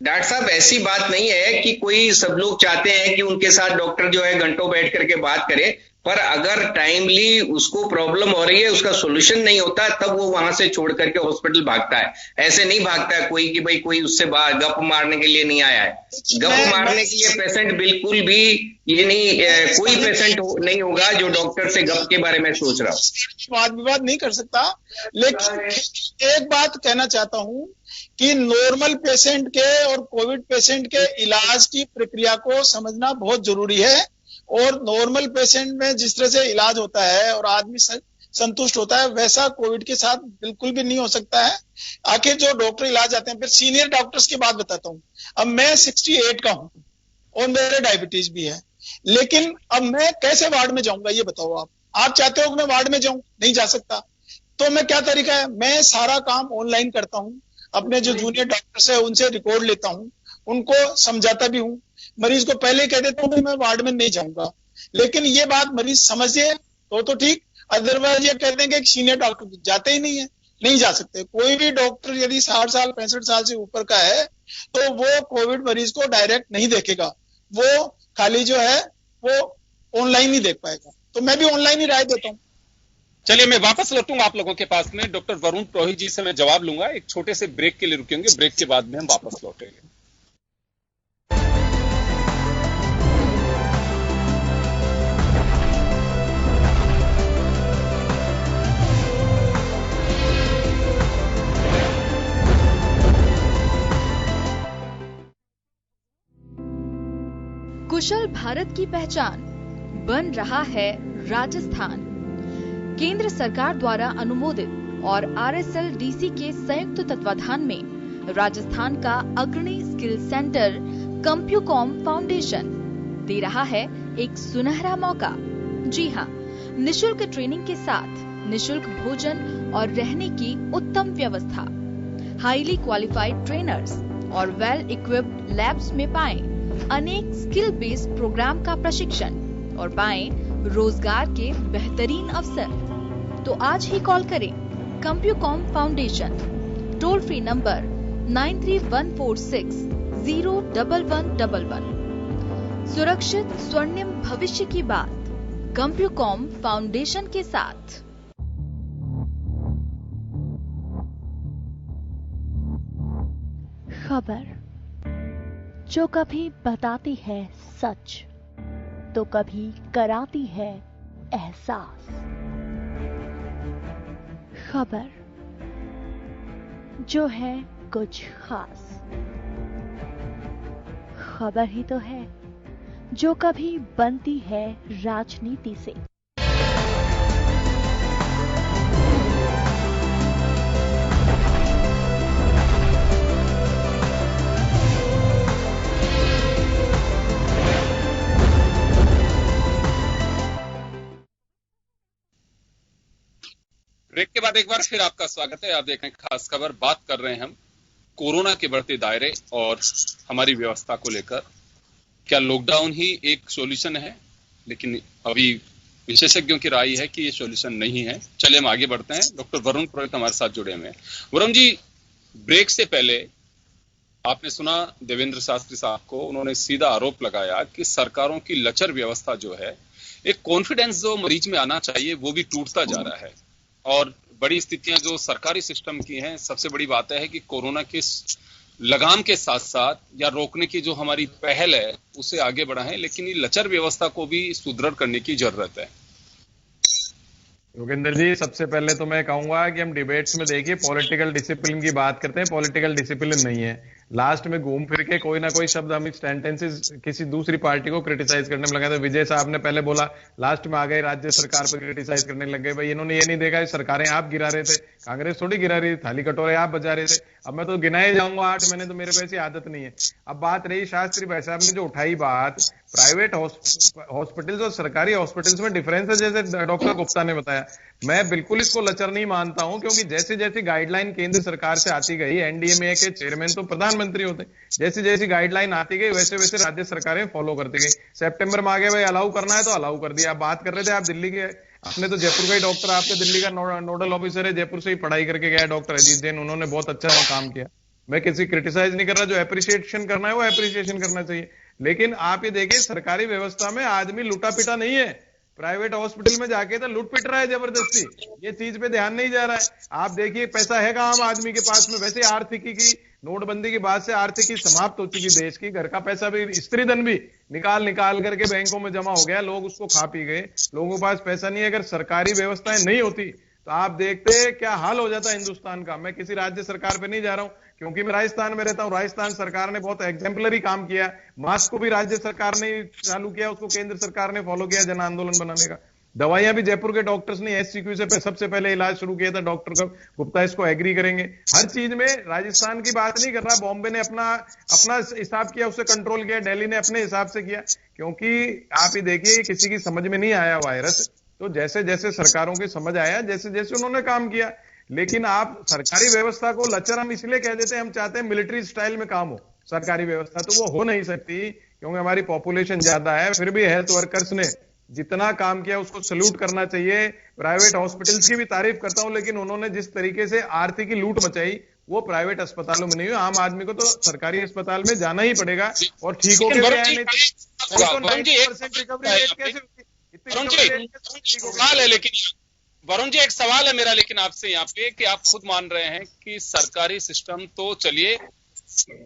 डॉक्टर साहब, ऐसी बात नहीं है कि कोई सब लोग चाहते हैं कि उनके साथ डॉक्टर जो है घंटों बैठ करके बात करे, पर अगर टाइमली उसको प्रॉब्लम हो रही है, उसका सोल्यूशन नहीं होता, तब वो वहां से छोड़ करके हॉस्पिटल भागता है। ऐसे नहीं भागता है कोई कि भाई कोई उससे गप मारने के लिए नहीं आया है। गप मारने के लिए पेशेंट बिल्कुल भी ये नहीं, कोई पेशेंट नहीं होगा जो डॉक्टर से गप के बारे में सोच रहा हो। वाद विवाद नहीं कर सकता, लेकिन एक बात कहना चाहता हूं कि नॉर्मल पेशेंट के और कोविड पेशेंट के इलाज की प्रक्रिया को समझना बहुत जरूरी है। और नॉर्मल पेशेंट में जिस तरह से इलाज होता है और आदमी संतुष्ट होता है, वैसा कोविड के साथ बिल्कुल भी नहीं हो सकता है। आखिर जो डॉक्टर इलाज आते हैं, फिर सीनियर डॉक्टर्स की बात बताता हूं। अब मैं 68 का हूं और मेरे डायबिटीज भी है, लेकिन अब मैं कैसे वार्ड में जाऊंगा ये बताओ आप चाहते हो कि मैं वार्ड में जाऊं? नहीं जा सकता। तो मैं क्या तरीका है, मैं सारा काम ऑनलाइन करता हूं, अपने जो जूनियर डॉक्टर्स है उनसे रिकॉर्ड लेता हूं, उनको समझाता भी हूं, मरीज को पहले कह देता हूं कि मैं वार्ड में नहीं जाऊंगा। लेकिन ये बात मरीज समझे तो ठीक, अदरवाइज ये कहते हैं कि सीनियर डॉक्टर जाते ही नहीं है, नहीं जा सकते। कोई भी डॉक्टर यदि 60 साल 65 साल से ऊपर का है तो वो कोविड मरीज को डायरेक्ट नहीं देखेगा, वो खाली जो है वो ऑनलाइन ही देख पाएगा। तो मैं भी ऑनलाइन ही राय देता हूं। चलिए, मैं वापस लौटूंगा आप लोगों के पास में। डॉक्टर वरुण पुरोहित जी से मैं जवाब लूंगा। एक छोटे से ब्रेक के लिए रुकेंगे, ब्रेक के बाद में हम वापस लौटेंगे। कुशल भारत की पहचान बन रहा है राजस्थान। केंद्र सरकार द्वारा अनुमोदित और RSLDC के संयुक्त तत्वाधान में राजस्थान का अग्रणी स्किल सेंटर कंप्यूकॉम फाउंडेशन दे रहा है एक सुनहरा मौका। जी हाँ, निशुल्क ट्रेनिंग के साथ निशुल्क भोजन और रहने की उत्तम व्यवस्था, हाईली क्वालिफाइड ट्रेनर्स और वेल इक्विप्ड लैब्स में पाएं अनेक स्किल बेस्ड प्रोग्राम का प्रशिक्षण और पाएं रोजगार के बेहतरीन अवसर। तो आज ही कॉल करें कंप्यूकॉम फाउंडेशन, टोल फ्री नंबर 9314601111। सुरक्षित स्वर्णिम भविष्य की बात कंप्यूकॉम फाउंडेशन के साथ। खबर जो कभी बताती है सच तो कभी कराती है एहसास। खबर जो है कुछ खास। खबर ही तो है जो कभी बनती है राजनीति से। ब्रेक के बाद एक बार फिर आपका स्वागत है। आप देख रहे हैं खास खबर। बात कर रहे हैं हम कोरोना के बढ़ते दायरे और हमारी व्यवस्था को लेकर। क्या लॉकडाउन ही एक सॉल्यूशन है? लेकिन अभी विशेषज्ञों की राय है कि ये सॉल्यूशन नहीं है। चलिए हम आगे बढ़ते हैं। डॉक्टर वरुण पुरोहित हमारे साथ जुड़े हुए हैं। वरुण जी, ब्रेक से पहले आपने सुना देवेंद्र शास्त्री साहब को, उन्होंने सीधा आरोप लगाया कि सरकारों की लचर व्यवस्था जो है, एक कॉन्फिडेंस जो मरीज में आना चाहिए वो भी टूटता जा रहा है। और बड़ी स्थितियां जो सरकारी सिस्टम की हैं, सबसे बड़ी बात है कि कोरोना के लगाम के साथ साथ या रोकने की जो हमारी पहल है उसे आगे बढ़ाएं, लेकिन ये लचर व्यवस्था को भी सुदृढ़ करने की जरूरत है। योगेंद्र जी, सबसे पहले तो मैं कहूंगा कि हम डिबेट्स में देखिए पॉलिटिकल डिसिप्लिन की बात करते हैं, पॉलिटिकल डिसिप्लिन नहीं है। लास्ट में घूम फिर के कोई ना कोई शब्द हम सेंटेंसेस किसी दूसरी पार्टी को क्रिटिसाइज करने में लगा। तो विजय साहब ने पहले बोला, लास्ट में आ गए राज्य सरकार पर क्रिटिसाइज करने लग गए। भाई इन्होंने ये नहीं देखा सरकारें आप गिरा रहे थे, कांग्रेस थोड़ी गिरा रही थी, थाली कटोरे आप बजा रहे थे। अब मैं तो गिनाए जाऊंगा 8 महीने, तो मेरे को ऐसी आदत नहीं है। अब बात रही शास्त्री भाई साहब ने जो उठाई बात, प्राइवेट हॉस्पिटल्स और सरकारी हॉस्पिटल्स में डिफरेंस है, जैसे डॉक्टर गुप्ता ने बताया। मैं बिल्कुल इसको लचर नहीं मानता हूं, क्योंकि जैसे जैसी गाइडलाइन केंद्र सरकार से आती गई, एनडीएमए के चेयरमैन तो प्रधानमंत्री होते, जैसी जैसी गाइडलाइन आती गई वैसे वैसे राज्य सरकारें फॉलो करती गई। सितंबर में आ गए भाई अलाउ करना है तो अलाउ कर दिया। बात कर रहे थे आप दिल्ली के, अपने तो जयपुर का ही डॉक्टर, आपके दिल्ली का नोडल ऑफिसर है, जयपुर से ही पढ़ाई करके गया डॉक्टर अजीत जैन, उन्होंने बहुत अच्छा काम किया। मैं किसी क्रिटिसाइज नहीं कर रहा, जो एप्रिसिएशन करना है वो एप्रिसिएशन करना चाहिए। लेकिन आप ये देखिए सरकारी व्यवस्था में आदमी लुटा पिटा नहीं है, प्राइवेट हॉस्पिटल में जाके तो लूट पिट रहा है जबरदस्ती। ये चीज पे ध्यान नहीं जा रहा है। आप देखिए पैसा है आम आदमी के पास में। वैसे आर्थिकी की नोटबंदी के बाद से आर्थिकी समाप्त हो चुकी देश की। घर का पैसा भी, स्त्री धन भी निकाल निकाल करके बैंकों में जमा हो गया, लोग उसको खा पी गए, लोगों के पास पैसा नहीं है। अगर सरकारी व्यवस्थाएं नहीं होती तो आप देखते क्या हाल हो जाता हिंदुस्तान का। मैं किसी राज्य सरकार पे नहीं जा रहा हूं, क्योंकि मैं राजस्थान में रहता हूं। राजस्थान सरकार ने बहुत एग्जाम्पलरी काम किया। मास्क को भी राज्य सरकार ने चालू किया, उसको केंद्र सरकार ने फॉलो किया, जन आंदोलन बनाने का। दवाइयां भी जयपुर के डॉक्टर्स ने एससीक्यू से सबसे पहले इलाज शुरू किया था। डॉक्टर गुप्ता इसको एग्री करेंगे। हर चीज में राजस्थान की बात नहीं कर रहा, बॉम्बे ने अपना हिसाब किया, उससे कंट्रोल किया, दिल्ली ने अपने हिसाब से किया। क्योंकि आप ही देखिए किसी की समझ में नहीं आया वायरस, तो जैसे जैसे सरकारों की समझ आया, जैसे जैसे उन्होंने काम किया। लेकिन आप सरकारी व्यवस्था को लचर हम इसलिए कह देते हैं, हम चाहते हैं मिलिट्री स्टाइल में काम हो सरकारी व्यवस्था, तो वो हो नहीं सकती, क्योंकि हमारी पॉपुलेशन ज्यादा है। फिर भी हेल्थ वर्कर्स ने जितना काम किया उसको सल्यूट करना चाहिए। प्राइवेट हॉस्पिटल्स की भी तारीफ करता हूं, लेकिन उन्होंने जिस तरीके से आर्थिक लूट मचाई वो प्राइवेट अस्पतालों में नहीं हुई। आम आदमी को तो सरकारी अस्पताल में जाना ही पड़ेगा, और ठीक हो गया नहीं तो 90% रिकवरी रेट कैसे होती? सवाल है, लेकिन वरुण जी एक सवाल है मेरा लेकिन आपसे यहाँ पे, कि आप खुद मान रहे हैं कि सरकारी सिस्टम तो चलिए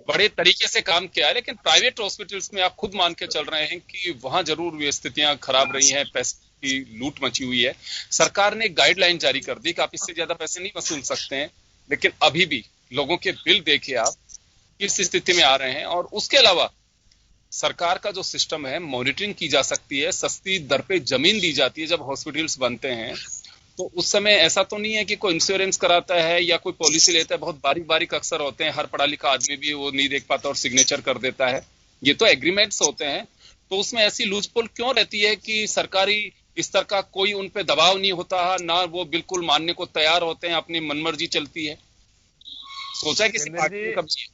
बड़े तरीके से काम किया है, लेकिन प्राइवेट हॉस्पिटल्स में आप खुद मान के चल रहे हैं कि वहां जरूर ये स्थितियां खराब रही हैं, पैसे की लूट मची हुई है। सरकार ने गाइडलाइन जारी कर दी कि आप इससे ज्यादा पैसे नहीं वसूल सकते हैं, लेकिन अभी भी लोगों के बिल देखिए आप किस स्थिति में आ रहे हैं। और उसके अलावा सरकार का जो सिस्टम है, मॉनिटरिंग की जा सकती है, सस्ती दर पे जमीन दी जाती है जब हॉस्पिटल्स बनते हैं, तो उस समय ऐसा तो नहीं है कि कोई इंश्योरेंस कराता है या कोई पॉलिसी लेता है। बहुत बारीक बारीक अक्सर होते हैं, हर पढ़ा लिखा आदमी भी वो नहीं देख पाता और सिग्नेचर कर देता है। ये तो एग्रीमेंट्स होते हैं, तो उसमें ऐसी लूजपोल क्यों रहती है कि सरकारी स्तर का कोई उन पे दबाव नहीं होता, ना वो बिल्कुल मानने को तैयार होते हैं, अपनी मनमर्जी चलती है। सोचा किसी पार्टी ने कभी?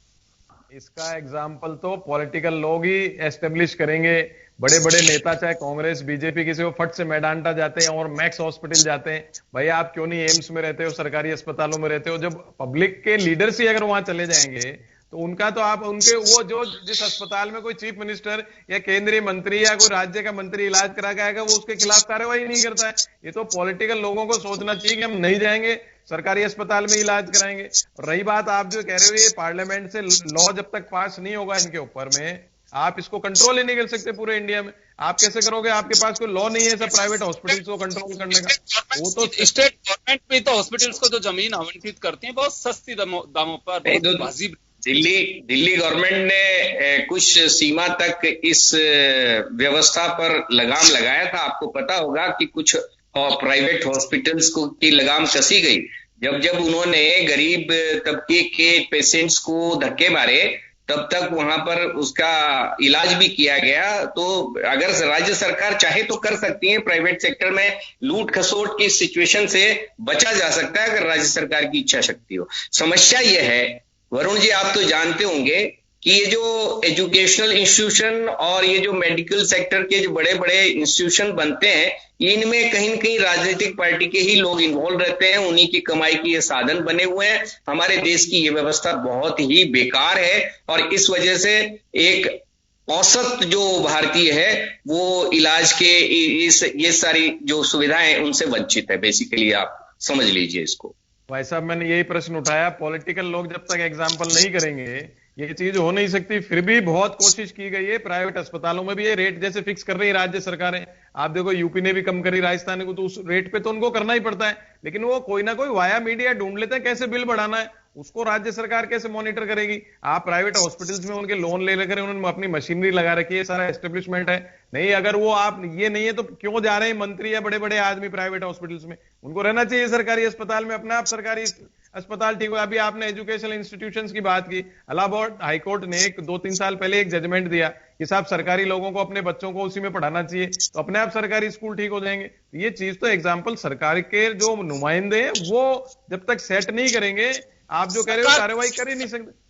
इसका एग्जाम्पल तो पॉलिटिकल लोग ही एस्टेब्लिश करेंगे। बड़े बड़े नेता चाहे कांग्रेस बीजेपी किसी को फट से मैदांटा जाते हैं और मैक्स हॉस्पिटल जाते हैं। भाई आप क्यों नहीं एम्स में रहते हो, सरकारी अस्पतालों में रहते हो? जब पब्लिक के लीडर्स ही अगर वहां चले जाएंगे तो उनका तो आप उनके वो जो जिस अस्पताल में कोई चीफ मिनिस्टर या केंद्रीय मंत्री या कोई राज्य का मंत्री इलाज करा के आएगा वो उसके खिलाफ कार्रवाई नहीं करता है। ये तो पॉलिटिकल लोगों को सोचना चाहिए कि हम नहीं जाएंगे, सरकारी अस्पताल में इलाज कराएंगे। और रही बात आप जो कह रहे हो, ये पार्लियामेंट से लॉ जब तक पास नहीं होगा इनके ऊपर में, आप इसको कंट्रोल ही नहीं कर सकते पूरे इंडिया में। आप कैसे करोगे? आपके पास कोई लॉ नहीं है सब प्राइवेट हॉस्पिटल्स को कंट्रोल करने का। वो तो स्टेट गवर्नमेंट भी तो हॉस्पिटल्स को जो जमीन आवंटित करती है बहुत सस्ती दामों पर। दिल्ली गवर्नमेंट ने कुछ सीमा तक इस व्यवस्था पर लगाम लगाया था। आपको पता होगा कि कुछ प्राइवेट हॉस्पिटल्स को की लगाम कसी गई जब उन्होंने गरीब तबके के पेशेंट्स को धक्के मारे, तब तक वहां पर उसका इलाज भी किया गया। तो अगर राज्य सरकार चाहे तो कर सकती है, प्राइवेट सेक्टर में लूट खसोट की सिचुएशन से बचा जा सकता है अगर राज्य सरकार की इच्छा शक्ति हो। समस्या यह है वरुण जी, आप तो जानते होंगे कि ये जो एजुकेशनल इंस्टीट्यूशन और ये जो मेडिकल सेक्टर के जो बड़े बड़े इंस्टीट्यूशन बनते हैं, इनमें कहीं न कहीं राजनीतिक पार्टी के ही लोग इन्वॉल्व रहते हैं, उन्हीं की कमाई के ये साधन बने हुए हैं। हमारे देश की ये व्यवस्था बहुत ही बेकार है और इस वजह से एक औसत जो भारतीय है वो इलाज के ये सारी जो सुविधाएं उनसे वंचित है। बेसिकली आप समझ लीजिए इसको। भाई साहब, मैंने यही प्रश्न उठाया, पॉलिटिकल लोग जब तक एग्जाम्पल नहीं करेंगे ये चीज हो नहीं सकती। फिर भी बहुत कोशिश की गई है, प्राइवेट अस्पतालों में भी ये रेट जैसे फिक्स कर रही है राज्य सरकारें। आप देखो यूपी ने भी कम करी, राजस्थान को, तो उस रेट पे तो उनको करना ही पड़ता है, लेकिन वो कोई ना कोई वाया मीडिया ढूंढ लेते हैं कैसे बिल बढ़ाना है, उसको राज्य सरकार कैसे मॉनिटर करेगी। आप प्राइवेट हॉस्पिटल्स में उनके लोन ले लेकर उन्होंने अपनी मशीनरी लगा रखी है, सारा एस्टेब्लिशमेंट है। नहीं, अगर वो आप ये नहीं है तो क्यों जा रहे हैं मंत्री या बड़े बड़े आदमी प्राइवेट हॉस्पिटल्स में? उनको रहना चाहिए सरकारी अस्पताल में, अपना आप सरकारी अस्पताल ठीक हो। अभी आपने एजुकेशनल इंस्टीट्यूशंस की बात की, इलाहाबाद हाईकोर्ट ने 2-3 साल पहले एक जजमेंट दिया कि साहब सरकारी लोगों को अपने बच्चों को उसी में पढ़ाना चाहिए, तो अपने आप सरकारी स्कूल ठीक हो जाएंगे। ये चीज तो एग्जाम्पल सरकार के जो नुमाइंदे हैं वो जब तक सेट नहीं करेंगे, आप जो कह रहे हो कार्रवाई कर ही नहीं सकते।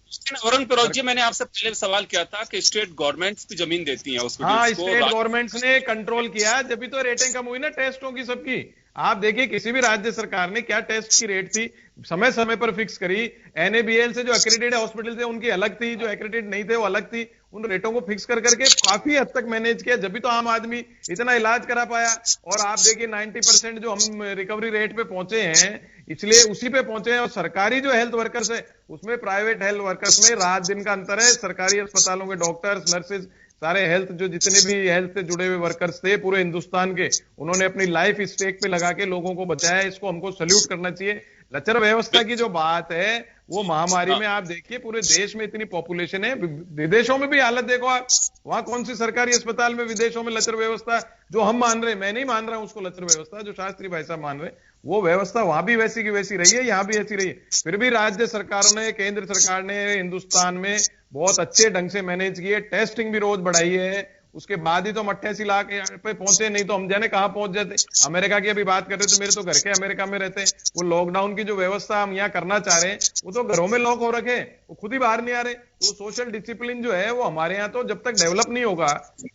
वरुण पिरोट जी, मैंने आपसे पहले सवाल किया था कि स्टेट गवर्नमेंट्स की जमीन देती हैं उसको। हाँ, स्टेट गवर्नमेंट्स ने कंट्रोल किया, जब भी तो रेटें कम हुई ना टेस्टों की सबकी। आप देखिए किसी भी राज्य सरकार ने क्या टेस्ट की रेट थी समय समय पर फिक्स करी। NABL से जो एक्रेडिटेड हॉस्पिटल थे उनकी अलग थी, जो एक्रेडिटेड नहीं थे वो अलग थी। उन रेटों को फिक्स कर करके काफी हद तक मैनेज किया, जब भी तो आम आदमी इतना इलाज करा पाया। और आप देखिए 90% जो हम रिकवरी रेट पे पहुंचे हैं, इसलिए उसी पे पहुंचे हैं। और सरकारी जो हेल्थ वर्कर्स है उसमें प्राइवेट हेल्थ वर्कर्स में रात दिन का अंतर है। सरकारी अस्पतालों के डॉक्टर्स, नर्सेज, सारे हेल्थ जो जितने भी हेल्थ से जुड़े हुए वर्कर्स थे पूरे हिंदुस्तान के, उन्होंने अपनी लाइफ स्टेक पे लगा के लोगों को बचाया। इसको हमको सल्यूट करना चाहिए। लचर व्यवस्था की जो बात है वो महामारी में आप देखिए पूरे देश में इतनी पॉपुलेशन है, विदेशों में भी हालत देखो आप, वहां कौन सी सरकारी अस्पताल में विदेशों में लचर व्यवस्था जो हम मान रहे हैं, मैं नहीं मान रहा हूं उसको लचर व्यवस्था, जो शास्त्री भाई साहब मान रहे हैं वो व्यवस्था वहां भी वैसी की वैसी रही है, यहाँ भी ऐसी रही है। फिर भी राज्य सरकारों ने, केंद्र सरकार ने हिंदुस्तान में बहुत अच्छे ढंग से मैनेज किए, टेस्टिंग भी रोज बढ़ाई है। उसके बाद ही तो हम 88 लाख पे पहुंचे, नहीं तो हम जाने कहां पहुंच जाते। अमेरिका की अभी बात कर रहे थे, मेरे तो घर के अमेरिका में रहते हैं, वो लॉकडाउन की जो व्यवस्था हम यहाँ करना चाह रहे हैं वो तो घरों में लॉक हो रखे, वो खुद ही बाहर नहीं आ रहे। तो सोशल डिसिप्लिन जो है वो हमारे यहाँ तो जब तक डेवलप नहीं होगा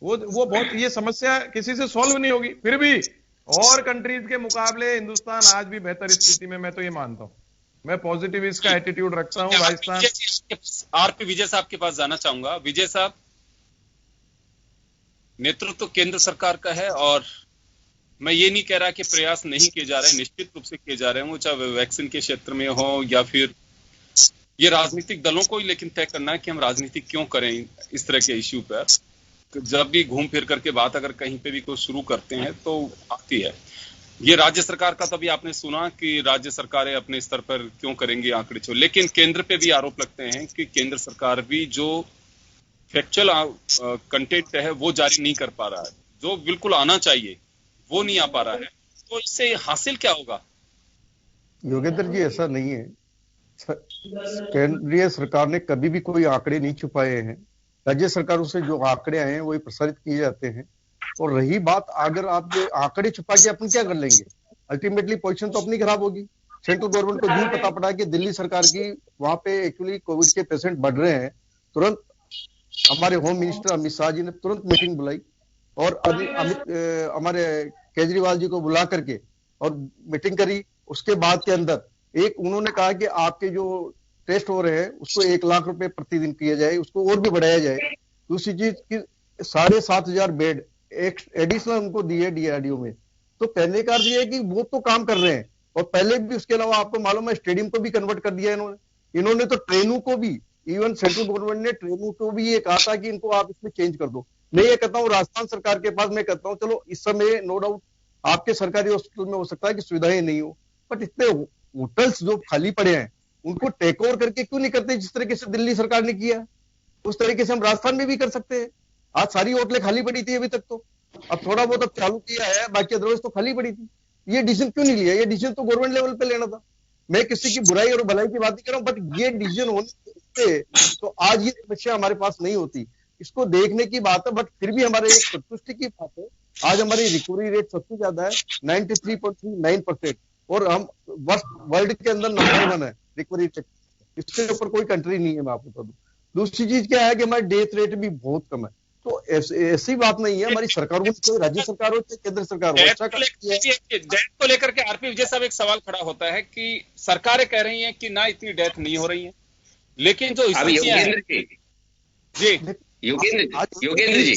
वो बहुत, ये समस्या किसी से सॉल्व नहीं होगी। फिर भी और कंट्रीज के मुकाबले हिंदुस्तान आज भी बेहतर स्थिति में, मैं तो ये मानता हूँ। मैं पॉजिटिव इसका एटीट्यूड रखता हूँ। राजस्थान आरपी विजय साहब के पास जाना चाहूंगा। विजय साहब, नेतृत्व तो केंद्र सरकार का है और मैं ये नहीं कह रहा कि प्रयास नहीं किए जा रहे हैं, निश्चित रूप से किए जा रहे हैं, चाहे वैक्सीन के क्षेत्र में हो या फिर ये राजनीतिक दलों को ही लेकिन तय करना है कि हम राजनीति क्यों करें इस तरह के इश्यू पर। जब भी घूम फिर करके बात अगर कहीं पे भी कोई शुरू करते हैं तो आती है ये राज्य सरकार का। तभी आपने सुना कि राज्य सरकारें अपने स्तर पर क्यों करेंगी आंकड़े छो, लेकिन केंद्र पे भी आरोप लगते हैं कि केंद्र सरकार भी जो फैक्चुअल कंटेंट है वो जारी नहीं कर पा रहा है, जो बिल्कुल आना चाहिए वो नहीं आ पा रहा है। तो इससे हासिल क्या होगा? योगेंद्र जी, ऐसा नहीं है। केंद्रीय सरकार ने कभी भी कोई आंकड़े नहीं छुपाए हैं। राज्य सरकारों से जो आंकड़े आए हैं वही प्रसारित किए जाते हैं। और रही बात, अगर आप जो आंकड़े छुपा के अपन क्या कर लेंगे, अल्टीमेटली पोजीशन तो अपनी खराब होगी। सेंट्रल गवर्नमेंट को नहीं पता पड़ा कि दिल्ली सरकार की वहां पे एक्चुअली कोविड के पेशेंट बढ़ रहे हैं, तुरंत हमारे होम मिनिस्टर अमित शाह जी ने तुरंत मीटिंग बुलाई और हमारे केजरीवाल जी को बुला करके और मीटिंग करी। उसके बाद के अंदर एक उन्होंने कहा कि आपके जो टेस्ट हो रहे हैं उसको 1 लाख रुपए प्रतिदिन किया जाए, उसको और भी बढ़ाया जाए। दूसरी चीज की 7,500 बेड एक एडिशनल उनको दिए डीआरडीओ में। तो कहने का अर्थ ये है कि वो तो काम कर रहे हैं, और पहले भी उसके अलावा आपको मालूम है स्टेडियम को भी कन्वर्ट कर दिया इन्होंने तो ट्रेनों को भी, इवन सेंट्रल गवर्नमेंट ने ट्रेनों को भी ये कहा था कि इनको आप इसमें चेंज कर दो। मैं ये कहता हूँ राजस्थान सरकार के पास, मैं कहता हूँ चलो इस समय नो डाउट आपके सरकारी हॉस्पिटल में हो सकता है कि सुविधाएं नहीं हो, बट इतने होटल्स जो खाली पड़े हैं उनको टेक ओवर करके क्यों नहीं करते जिस तरीके से दिल्ली सरकार ने किया? उस तरीके से हम राजस्थान में भी कर सकते हैं। आज सारी होटलें खाली पड़ी थी अभी तक, तो अब थोड़ा बहुत अब चालू किया है, बाकी अदरवाइज तो खाली पड़ी थी। ये डिसीजन क्यों नहीं लिया? ये डिसीजन तो गवर्नमेंट लेवल पे लेना था। मैं किसी की बुराई और भलाई की बात नहीं कर रहा हूं, बट ये डिसीजन होने से तो आज ये समस्या हमारे पास नहीं होती। इसको देखने की बात है, बट फिर भी हमारे एक संतुष्टि की बात है, आज हमारी रिकवरी रेट सबसे ज्यादा है 93.39%, और हम वर्ल्ड के अंदर नंबर 1 है रिकवरी रेट। इसके ऊपर कोई कंट्री नहीं है, मैं आपको बता दूं। दूसरी चीज क्या है कि हमारी डेथ रेट भी बहुत कम है। तो ऐसी बात नहीं है, हमारी सरकार हो, चाहे राज्य सरकार हो चाहे केंद्र सरकार हो, अच्छा डेथ को लेकर के आरपी विजय साहब एक सवाल खड़ा होता है कि सरकारें कह रही हैं कि ना इतनी डेथ नहीं हो रही है, लेकिन जो योगेंद्र जी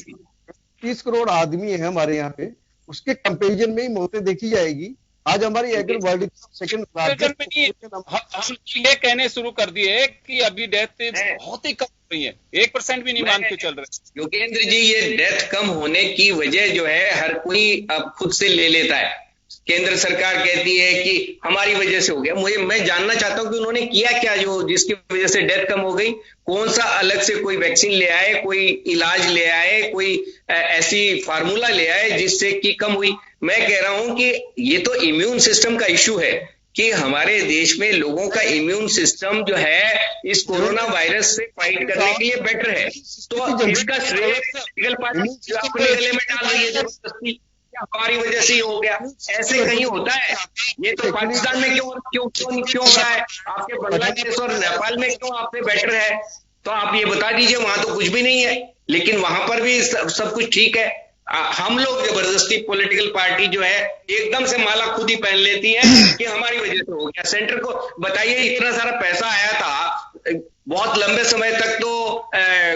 30 करोड़ आदमी है हमारे यहाँ पे, उसके कंपेरिजन में ही मौतें देखी जाएगी। आज हमारी अगर वर्ल्ड सेकंड हम ये कहने शुरू कर दिए कि अभी डेथ बहुत ही कम हो रही है, 1% भी नहीं मान के चल रहे। योगेंद्र जी, ये डेथ कम होने की वजह जो है हर कोई अब खुद से ले लेता है। केंद्र सरकार कहती है कि हमारी वजह से हो गया। मैं जानना चाहता हूं कि उन्होंने किया क्या जो जिसकी वजह से डेथ कम हो गई? कौन सा अलग से कोई वैक्सीन ले आए, कोई इलाज ले आए, कोई ऐसी फार्मूला ले आए जिससे कि कम हुई? मैं कह रहा हूं कि ये तो इम्यून सिस्टम का इश्यू है कि हमारे देश में लोगों का इम्यून सिस्टम जो है इस कोरोना वायरस से फाइट करने के लिए बेटर है। तो इसका श्रेय पॉलिटिकल पार्टी अपने गले में डाल रही है जबरदस्ती, हमारी वजह से ही हो गया। ऐसे कहीं होता है? ये तो पाकिस्तान में क्यों हो रहा है? आपके बांग्लादेश और नेपाल में क्यों आपसे बेटर है? तो आप ये बता दीजिए। वहां तो कुछ भी नहीं है, लेकिन वहां पर भी सब कुछ ठीक है। हम लोग जबरदस्ती पॉलिटिकल पार्टी जो है एकदम से माला खुद ही पहन लेती है कि हमारी वजह से हो गया। सेंटर को बताइए, इतना सारा पैसा आया था, बहुत लंबे समय तक तो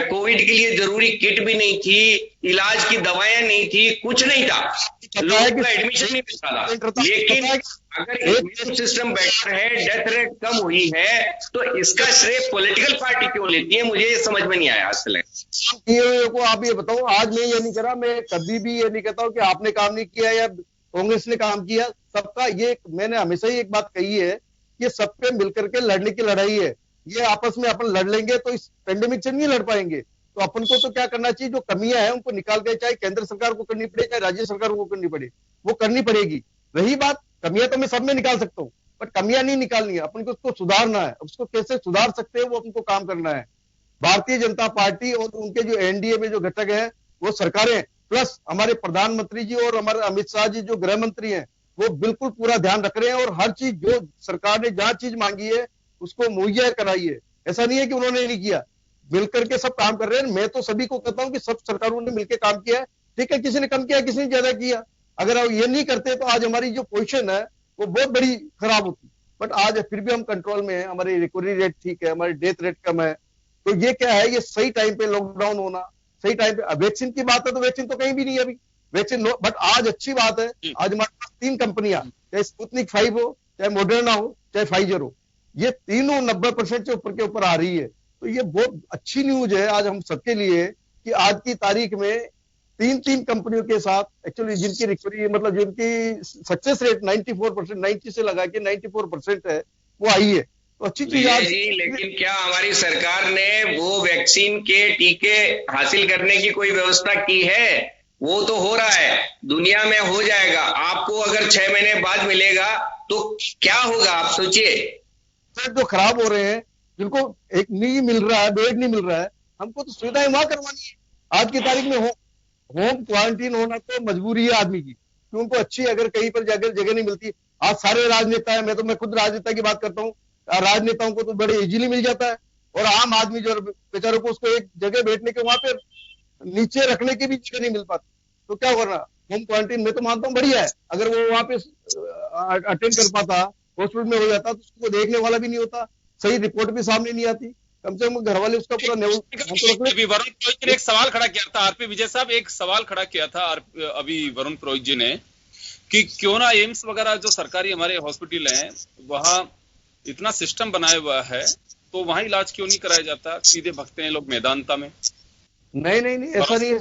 कोविड के लिए जरूरी किट भी नहीं थी, इलाज की दवाएं नहीं थी, कुछ नहीं था, लोगों का एडमिशन नहीं मिलता था। लेकिन अगर इम्यून सिस्टम बेटर है, डेथ रेट कम हुई है, तो इसका श्रेय पॉलिटिकल पार्टी क्यों लेती है? मुझे ये समझ में नहीं आया आज तक। को आप ये बताओ, आज मैं ये नहीं कह रहा, मैं कभी भी ये नहीं कहता हूं कि आपने काम नहीं किया या कांग्रेस ने काम किया। सबका ये मैंने हमेशा ही एक बात कही है कि सबके मिलकर के लड़ने की लड़ाई है। ये आपस में अपन लड़ लेंगे तो इस पेंडेमिक से नहीं लड़ पाएंगे। तो अपन को तो क्या करना चाहिए, जो कमियां हैं उनको निकाल के, चाहे केंद्र सरकार को करनी पड़े चाहे राज्य सरकार को करनी पड़े, वो करनी पड़ेगी। रही बात कमियां, तो मैं सब में निकाल सकता हूँ, बट कमियां नहीं निकालनी है, अपन को उसको सुधारना है। उसको कैसे सुधार सकते हैं वो अपन को काम करना है। भारतीय जनता पार्टी और उनके जो एनडीए में जो घटक है वो सरकारें, प्लस हमारे प्रधानमंत्री जी और हमारे अमित शाह जी जो गृह मंत्री हैं, वो बिल्कुल पूरा ध्यान रख रहे हैं और हर चीज जो सरकार ने जहां चीज मांगी है उसको मुहैया कराई है। ऐसा नहीं है कि उन्होंने नहीं किया, मिलकर के सब काम कर रहे हैं। मैं तो सभी को कहता हूं कि सब सरकारों ने मिलकर काम किया है। ठीक है, किसी ने कम किया, किसी ने ज्यादा किया। अगर ये नहीं करते तो आज हमारी जो पोजीशन है वो बहुत बड़ी खराब होती। बट आज फिर भी हम कंट्रोल में है, हमारी रिकवरी रेट ठीक है, हमारी डेथ रेट कम है। तो ये क्या है, ये सही टाइम पे लॉकडाउन होना, सही टाइम पे। वैक्सीन की बात है तो वैक्सीन तो कहीं भी नहीं है अभी, वैक्सीन बट आज अच्छी बात है, आज हमारे पास 3 कंपनियां, चाहे स्पुतनिक 5 हो, चाहे मॉडर्ना हो, चाहे फाइजर हो, ये तीनों 90% से ऊपर के ऊपर आ रही है। तो ये बहुत अच्छी न्यूज है आज हम सबके लिए कि आज की तारीख में 3 कंपनियों के साथ एक्चुअली जिनकी रिकवरी मतलब जिनकी सक्सेस रेट 94%, 90 से लगा के 94% है, वो आई है। तो अच्छी चीज आज। लेकिन क्या हमारी सरकार ने वो वैक्सीन के टीके हासिल करने की कोई व्यवस्था की है? वो तो हो रहा है, दुनिया में हो जाएगा। आपको अगर 6 महीने बाद मिलेगा तो क्या होगा, आप सोचिए। जो खराब हो रहे हैं, जिनको एक नहीं मिल रहा है, बेड नहीं मिल रहा है, हमको तो सुविधाएं वहां करवानी है। आज की तारीख में होम क्वारंटीन होना तो मजबूरी है आदमी की, कि उनको अच्छी अगर कहीं पर जगह नहीं मिलती। आज सारे राजनेता है, मैं खुद राजनेता की बात करता हूँ, राजनेताओं को तो बड़े इजीली मिल जाता है, और आम आदमी जो बेचारों को उसको एक जगह बैठने के वहां पे नीचे रखने की भी जगह नहीं मिल पाती। तो क्या करना, होम क्वारंटीन में तो मानता हूँ बढ़िया है। अगर वो वहां पे अटेंड कर पाता, हॉस्पिटल में हो जाता, तो उसको देखने वाला भी नहीं होता, सही रिपोर्ट भी सामने नहीं आती, कम से कम घर वाले उसका पूरा अभी वरुण पुरोहित ने एक सवाल खड़ा किया था, आरपी विजय साहब एक सवाल खड़ा किया था अभी वरुण पुरोहित जी ने, कि क्यों ना एम्स वगैरह जो सरकारी हमारे हॉस्पिटल हैं वहां इतना सिस्टम बनाया हुआ है, तो वहां इलाज क्यों नहीं कराया जाता, सीधे भगते हैं लोग मैदानता में। नहीं ऐसा नहीं है।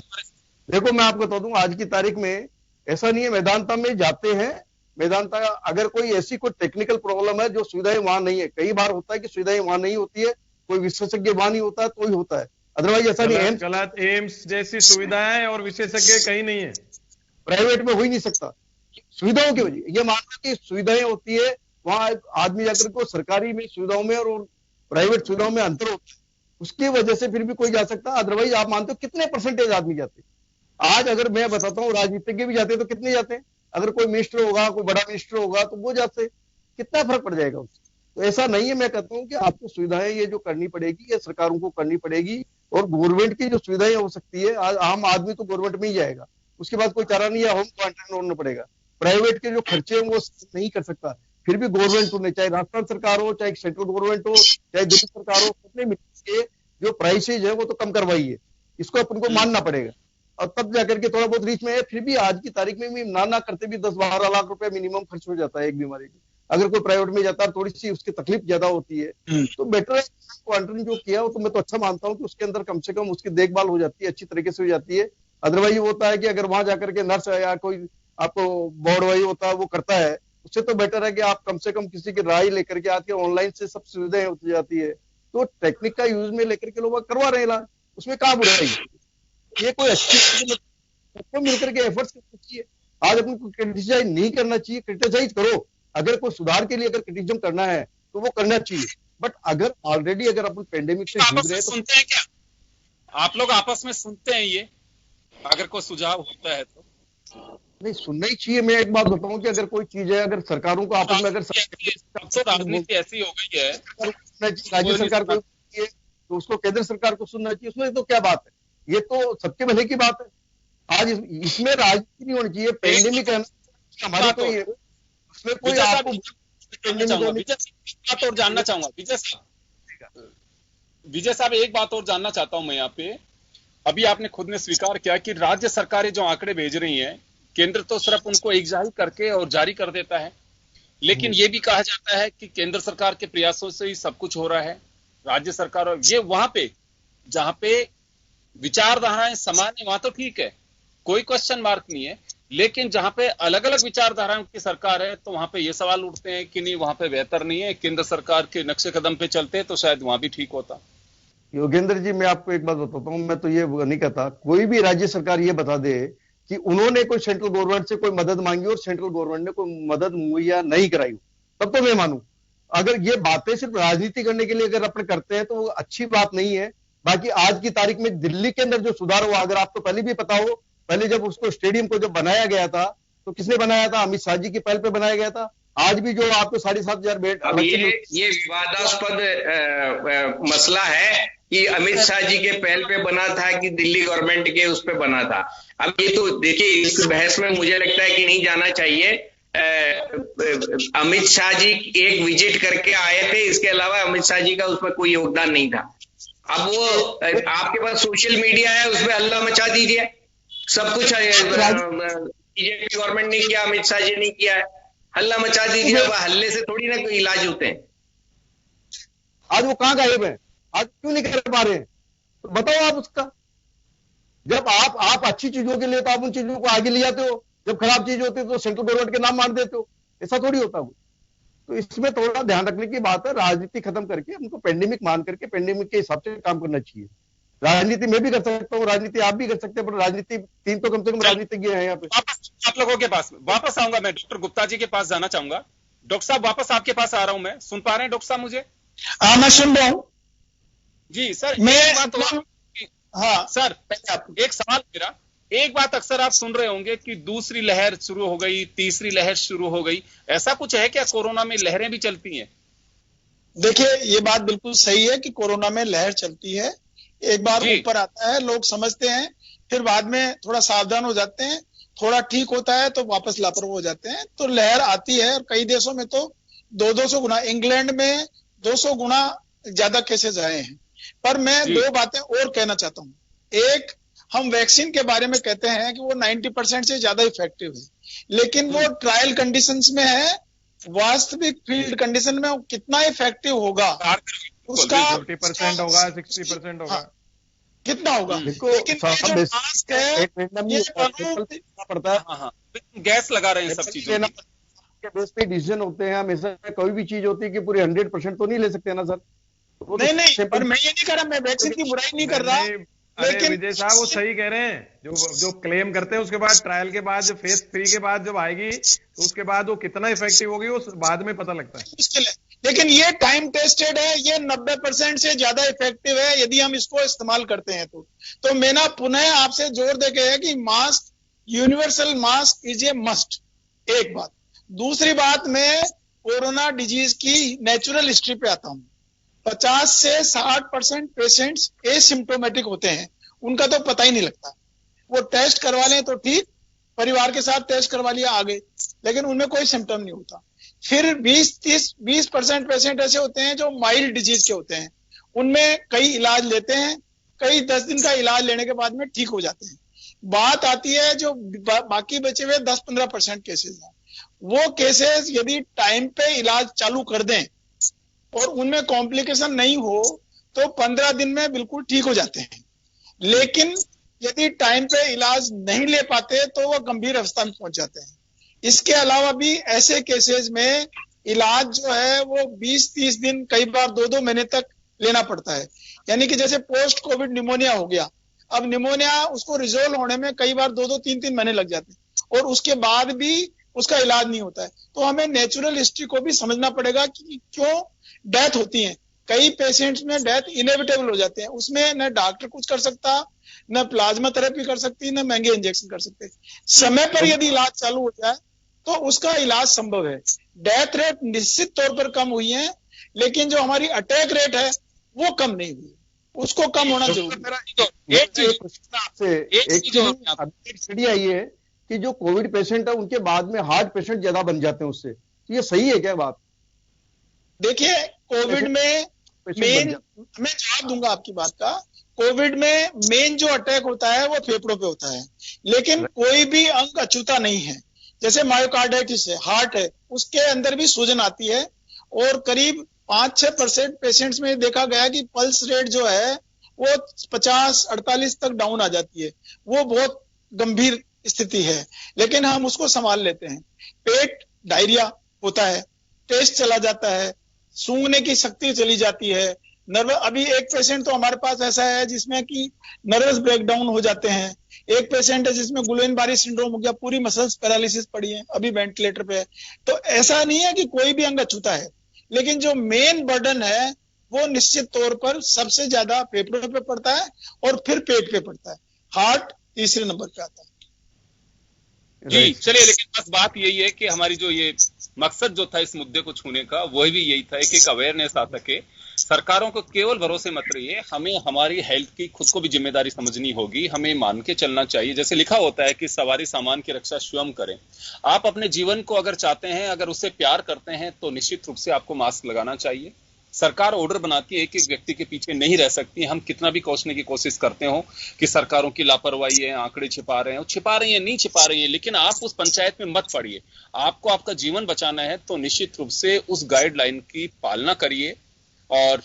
देखो मैं आपको बता दूं, आज की तारीख में ऐसा नहीं है, मैदानता में जाते हैं। मैदानता अगर कोई ऐसी कोई टेक्निकल प्रॉब्लम है जो सुविधाएं वहां नहीं है, कई बार होता है कि सुविधाएं वहां नहीं होती है, कोई विशेषज्ञ वहां नहीं होता है तो ही होता है, अदरवाइज ऐसा नहीं है। गलत, एम्स जैसी सुविधाएं और विशेषज्ञ कहीं नहीं है, प्राइवेट में हो ही नहीं सकता सुविधाओं की वजह। ये मानना कि सुविधाएं होती है वहां आदमी जाकर को सरकारी में सुविधाओं में और प्राइवेट सुविधाओं में अंतर होता है, उसकी वजह से फिर भी कोई जा सकता है। अदरवाइज आप मानते हो कितने परसेंटेज आदमी जाते हैं? आज अगर मैं बताता हूँ राजनीतिज्ञ भी जाते हैं तो कितने जाते हैं? अगर कोई मिनिस्टर होगा, कोई बड़ा मिनिस्टर होगा तो वो जाते, कितना फर्क पड़ जाएगा उससे? तो ऐसा नहीं है। मैं कहता हूँ कि आपको सुविधाएं ये जो करनी पड़ेगी ये सरकारों को करनी पड़ेगी, और गवर्नमेंट की जो सुविधाएं हो सकती है, आज आम आदमी तो गवर्नमेंट में ही जाएगा, उसके बाद कोई चारा नहीं है, होम क्वारंटाइन होना पड़ेगा। प्राइवेट के जो खर्चे हैं वो नहीं कर सकता, फिर भी गवर्नमेंट होने, चाहे राजस्थान सरकार हो, चाहे सेंट्रल गवर्नमेंट हो, चाहे दिल्ली सरकार हो, अपने मिलकर के जो प्राइसेज है वो तो कम करवाइए, इसको अपन को मानना पड़ेगा, और तब जाकर के थोड़ा बहुत रीच में है। फिर भी आज की तारीख में भी ना करते भी 10-12 लाख रुपए मिनिमम खर्च हो जाता है एक बीमारी की। अगर कोई प्राइवेट में जाता है थोड़ी सी उसकी तकलीफ ज्यादा होती है, तो बेटर है क्वारंटाइन जो किया हो तो मैं तो अच्छा मानता हूँ कि उसके अंदर कम से कम उसकी देखभाल हो जाती है, अच्छी तरीके से हो जाती है। अदरवाइज वो होता है कि अगर वहां जाकर के नर्स या कोई आपको बोर्ड वाई होता है वो करता है, उससे तो बेटर है कि आप कम से कम किसी की राय लेकर के आके ऑनलाइन से सब सुविधाएं होती जाती है, तो टेक्निक का यूज में लेकर के लोग करवा रहे हैं, उसमें कहाँ बुराई? ये कोई अच्छी सबको मिलकर के एफर्ट्स करना चाहिए। आज अपन को क्रिटिसाइज नहीं करना चाहिए, क्रिटिसाइज करो, अगर कोई सुधार के लिए अगर क्रिटिसिज्म करना है तो वो करना चाहिए, बट अगर ऑलरेडी अगर अपन पेंडेमिक से जूझ रहे हैं तो सुनते हैं क्या आप लोग? आपस में सुनते हैं ये, अगर कोई सुझाव होता है तो? नहीं, सुनना ही चाहिए। मैं एक बात बताऊं कि अगर कोई चीज है, अगर सरकारों को आपस में अगर तो राजनीति ऐसी हो गई है, राज्य सरकार को तो उसको केंद्र सरकार को सुनना चाहिए, उसमें तो क्या बात है, ये तो सबके भले की बात है। आज इसमें राजनीति नहीं होनी चाहिए, पेंडेमिक है हमारे, तो ये उसमें कोई आपको बात और जानना चाहूंगा विजय साहब, एक बात और जानना चाहता हूं मैं यहाँ पे। अभी आपने खुद ने स्वीकार किया कि राज्य सरकारें जो आंकड़े भेज रही हैं, केंद्र तो सिर्फ उनको एकजाही करके और जारी कर देता है, लेकिन ये भी कहा जाता है कि केंद्र सरकार के प्रयासों से ही सब कुछ हो रहा है। राज्य सरकार और ये वहां पे जहां पे विचारधाराएं समान है वहां तो ठीक है, कोई क्वेश्चन मार्क नहीं है, लेकिन जहां पे अलग अलग विचारधाराओं की सरकार है तो वहां पे ये सवाल उठते हैं कि नहीं वहां पे बेहतर नहीं है, केंद्र सरकार के नक्शे कदम पे चलते तो शायद वहां भी ठीक होता। योगेंद्र जी, मैं आपको एक बात बताता हूं, मैं तो ये नहीं कहता कोई भी राज्य सरकार ये बता दे कि उन्होंने कोई सेंट्रल गवर्नमेंट से कोई मदद मांगी और सेंट्रल गवर्नमेंट ने कोई मदद मुहैया नहीं कराई, तब तो मैं मानूं। अगर ये बातें सिर्फ राजनीति करने के लिए अगर अपन करते हैं तो वो अच्छी बात नहीं है। बाकी आज की तारीख में दिल्ली के अंदर जो सुधार हुआ, अगर आपको पहले भी पता हो, पहले जब उसको स्टेडियम को जब बनाया गया था तो किसने बनाया था? अमित शाह जी की पहल पे बनाया गया था। आज भी जो आपको 7,500 बेड, अब ये विवादास्पद मसला है कि अमित शाह जी के पहल पे बना था कि दिल्ली गवर्नमेंट के उस पे बना था। अब ये तो देखिए, इस बहस में मुझे लगता है कि नहीं जाना चाहिए। अमित शाह जी एक विजिट करके आए थे, इसके अलावा अमित शाह जी का उसमें कोई योगदान नहीं था। अब वो आपके पास सोशल मीडिया है, उसमें हल्ला मचा दीजिए, सब कुछ बीजेपी गवर्नमेंट ने किया, अमित शाह जी ने किया है, हल्ला मचा दीजिए। अब हल्ले से थोड़ी ना कोई इलाज होते हैं। आज वो कहां गायब है? आज क्यों नहीं कर पा रहे हैं? तो बताओ आप उसका। जब आप अच्छी चीजों के लिए तो आप उन चीजों को आगे ले जाते हो, जब खराब चीज होती है तो सेंट्रल गवर्नमेंट के नाम मान देते हो, ऐसा थोड़ी होता वो। तो इसमें थोड़ा ध्यान रखने की बात है, राजनीति खत्म करके हमको पेंडेमिक मान करके पेंडेमिक के हिसाब से काम करना चाहिए। राजनीति मैं भी कर सकता हूँ, राजनीति आप भी कर सकते हैं, पर राजनीति 3 तो कम से कम राजनीतिज्ञ हैं यहाँ पे। वापस आप लोगों के पास वापस आऊंगा, मैं डॉक्टर गुप्ता जी के पास जाना चाहूंगा। डॉक्टर साहब वापस आपके पास आ रहा हूं मैं, सुन पा रहे हैं डॉक्टर साहब मुझे? हाँ, मैं सुन रहा हूँ जी सर। मैं हाँ सर, एक सवाल मेरा, एक बात अक्सर आप सुन रहे होंगे कि दूसरी लहर शुरू हो गई, तीसरी लहर शुरू हो गई, ऐसा कुछ है क्या? कोरोना में लहरें भी चलती हैं? देखिए, ये बात बिल्कुल सही है कि कोरोना में लहर चलती है, एक बार ऊपर आता है, लोग समझते हैं, फिर बाद में थोड़ा सावधान हो जाते हैं, थोड़ा ठीक होता है तो वापस लापरवाह हो जाते हैं। तो लहर आती है और कई देशों में तो 200 गुना, इंग्लैंड में 200 गुना ज्यादा केसेस आए हैं। पर मैं 2 बातें और कहना चाहता हूं। एक, हम वैक्सीन के बारे में कहते हैं कि वो 90% से ज्यादा इफेक्टिव है, लेकिन वो ट्रायल कंडीशंस में है। वास्तविक फील्ड कंडीशन में वो कितना इफेक्टिव होगा उसका 50% होगा, 60% होगा, कितना होगा। लेकिन ये जो मास्क है ये पड़ता है, गैस लगा रहे हैं सब चीजों के बेस पे डिसीजन होते हैं। हमेशा कोई भी चीज होती है कि पूरे 100% तो नहीं ले सकते ना सर। नहीं, पर मैं ये नहीं कर रहा, मैं वैक्सीन की बुराई नहीं कर रहा। लेकिन विजय साहब वो सही कह रहे हैं, जो क्लेम करते हैं उसके बाद ट्रायल के बाद जब फेज 3 के बाद जब आएगी तो उसके बाद वो कितना इफेक्टिव होगी वो बाद में पता लगता है, मुश्किल है। लेकिन ये टाइम टेस्टेड है, ये 90% से ज्यादा इफेक्टिव है यदि हम इसको इस्तेमाल करते हैं तो मैं ना पुनः आपसे जोर दे के है कि mask, universal mask is a must. एक बात। दूसरी बात, मैं कोरोना डिजीज की नेचुरल हिस्ट्री पे आता हूं। 50 से 60% पेशेंट्स एसिम्प्टोमेटिक होते हैं, उनका तो पता ही नहीं लगता। वो टेस्ट करवा लें तो ठीक, परिवार के साथ टेस्ट करवा लिया आगे, लेकिन उनमें कोई सिम्टम नहीं होता। फिर 20% पेशेंट ऐसे होते हैं जो माइल्ड डिजीज के होते हैं, उनमें कई इलाज लेते हैं, कई 10 दिन का इलाज लेने के बाद में ठीक हो जाते हैं। बात आती है जो बाकी बचे हुए 10-15% केसेस हैं, वो केसेस यदि टाइम पे इलाज चालू कर दें और उनमें कॉम्प्लिकेशन नहीं हो तो 15 दिन में बिल्कुल ठीक हो जाते हैं। लेकिन यदि टाइम पे इलाज नहीं ले पाते तो वो गंभीर अवस्था में पहुंच जाते हैं। इसके अलावा भी ऐसे केसेस में इलाज जो है वो 20-30 दिन, कई बार 2-2 महीने तक लेना पड़ता है। यानी कि जैसे पोस्ट कोविड निमोनिया हो गया, अब निमोनिया उसको रिजोल्व होने में कई बार 2-2, 3-3 महीने लग जाते हैं और उसके बाद भी उसका इलाज नहीं होता है। तो हमें नेचुरल हिस्ट्री को भी समझना पड़ेगा कि क्यों डेथ होती है। कई पेशेंट्स में डेथ इनेविटेबल हो जाते हैं, उसमें न डॉक्टर कुछ कर सकता, न प्लाज्मा थेरेपी कर सकती, न महंगे इंजेक्शन कर सकते। समय पर यदि इलाज चालू हो जाए तो उसका इलाज संभव है। डेथ रेट निश्चित तौर पर कम हुई है, लेकिन जो हमारी अटैक रेट है वो कम नहीं हुई, उसको कम होना जरूरी है। एक स्टडी आई है कि जो कोविड पेशेंट है उनके बाद में हार्ट पेशेंट ज्यादा बन जाते हैं उससे, तो ये सही है क्या बात? देखिए, कोविड में मेन, मैं जवाब दूंगा आपकी बात का। कोविड में मेन जो अटैक होता है वो फेफड़ों पे होता है, लेकिन कोई भी अंग अछूता नहीं है। जैसे मायोकार्डाइटिस है, हार्ट है, उसके अंदर भी सूजन आती है और करीब 5-6% पेशेंट्स में देखा गया कि पल्स रेट जो है वो 50-48 तक डाउन आ जाती है। वो बहुत गंभीर स्थिति है, लेकिन हम उसको संभाल लेते हैं। पेट डायरिया होता है, टेस्ट चला जाता है, सूंघने की शक्ति चली जाती है। अभी एक पेशेंट तो हमारे पास ऐसा है जिसमें कि नर्वस ब्रेकडाउन हो जाते हैं। एक पेशेंट है जिसमें गुलेनबारी सिंड्रोम हो गया, पूरी मसल्स पैरालिसिस पड़ी है, अभी वेंटिलेटर पे है। तो ऐसा नहीं है कि कोई भी अंग अछूता है, लेकिन जो मेन बर्डन है वो निश्चित तौर पर सबसे ज्यादा फेफड़ों पे पड़ता है और फिर पेट पे पड़ता है। हार्ट तीसरे नंबर पे आता है। जी चलिए, लेकिन बस बात यही है कि हमारी जो ये मकसद जो था इस मुद्दे को छूने का, वही भी यही था कि एक अवेयरनेस आ सके। सरकारों को केवल भरोसे मत रहिए, हमें हमारी हेल्थ की खुद को भी जिम्मेदारी समझनी होगी। हमें मान के चलना चाहिए, जैसे लिखा होता है कि सवारी सामान की रक्षा स्वयं करें। आप अपने जीवन को अगर चाहते हैं, अगर उससे प्यार करते हैं, तो निश्चित रूप से आपको मास्क लगाना चाहिए। सरकार ऑर्डर बनाती है, एक एक व्यक्ति के पीछे नहीं रह सकती। हम कितना भी कोसने की कोशिश करते हो कि सरकारों की लापरवाही है, आंकड़े छिपा रहे हैं, छिपा रही है, नहीं छिपा रही है, लेकिन आप उस पंचायत में मत पड़िए। आपको आपका जीवन बचाना है तो निश्चित रूप से उस गाइडलाइन की पालना करिए। और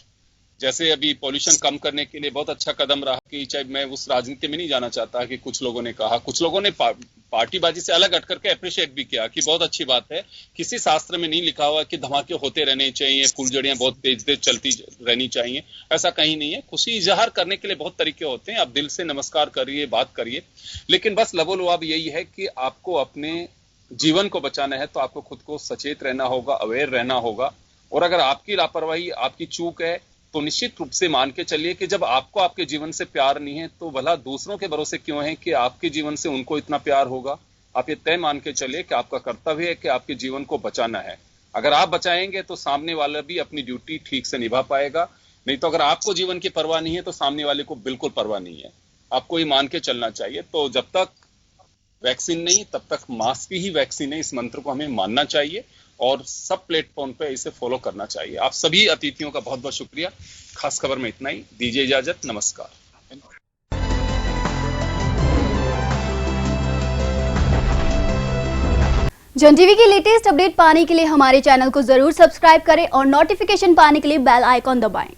जैसे अभी पॉल्यूशन कम करने के लिए बहुत अच्छा कदम रहा कि, चाहे मैं उस राजनीति में नहीं जाना चाहता कि कुछ लोगों ने कहा, कुछ लोगों ने पार्टीबाजी से अलग हट करके अप्रिशिएट भी किया कि बहुत अच्छी बात है। किसी शास्त्र में नहीं लिखा हुआ कि धमाके होते रहने चाहिए, फुलझड़ियां बहुत तेज तेज चलती रहनी चाहिए, ऐसा कहीं नहीं है। खुशी इजहार करने के लिए बहुत तरीके होते हैं, आप दिल से नमस्कार करिए, बात करिए, लेकिन बस लबोलुआब यही है कि आपको अपने जीवन को बचाना है तो आपको खुद को सचेत रहना होगा, अवेयर रहना होगा। और अगर आपकी लापरवाही, आपकी चूक है, तो निश्चित रूप से मान के चलिए कि जब आपको आपके जीवन से प्यार नहीं है तो भला दूसरों के भरोसे क्यों है कि आपके जीवन से उनको इतना प्यार होगा। आप ये तय मान के चलिए कि आपका कर्तव्य है कि आपके जीवन को बचाना है। अगर आप बचाएंगे तो सामने वाला भी अपनी ड्यूटी ठीक से निभा पाएगा, नहीं तो अगर आपको जीवन की परवाह नहीं है तो सामने वाले को बिल्कुल परवाह नहीं है। आपको ये मान के चलना चाहिए। तो जब तक वैक्सीन नहीं तब तक मास्क ही वैक्सीन है, इस मंत्र को हमें मानना चाहिए और सब प्लेटफॉर्म पे इसे फॉलो करना चाहिए। आप सभी अतिथियों का बहुत बहुत शुक्रिया। खास खबर में इतना ही, दीजिए इजाजत, नमस्कार। जन टीवी की लेटेस्ट अपडेट पाने के लिए हमारे चैनल को जरूर सब्सक्राइब करें और नोटिफिकेशन पाने के लिए बेल आइकॉन दबाएं।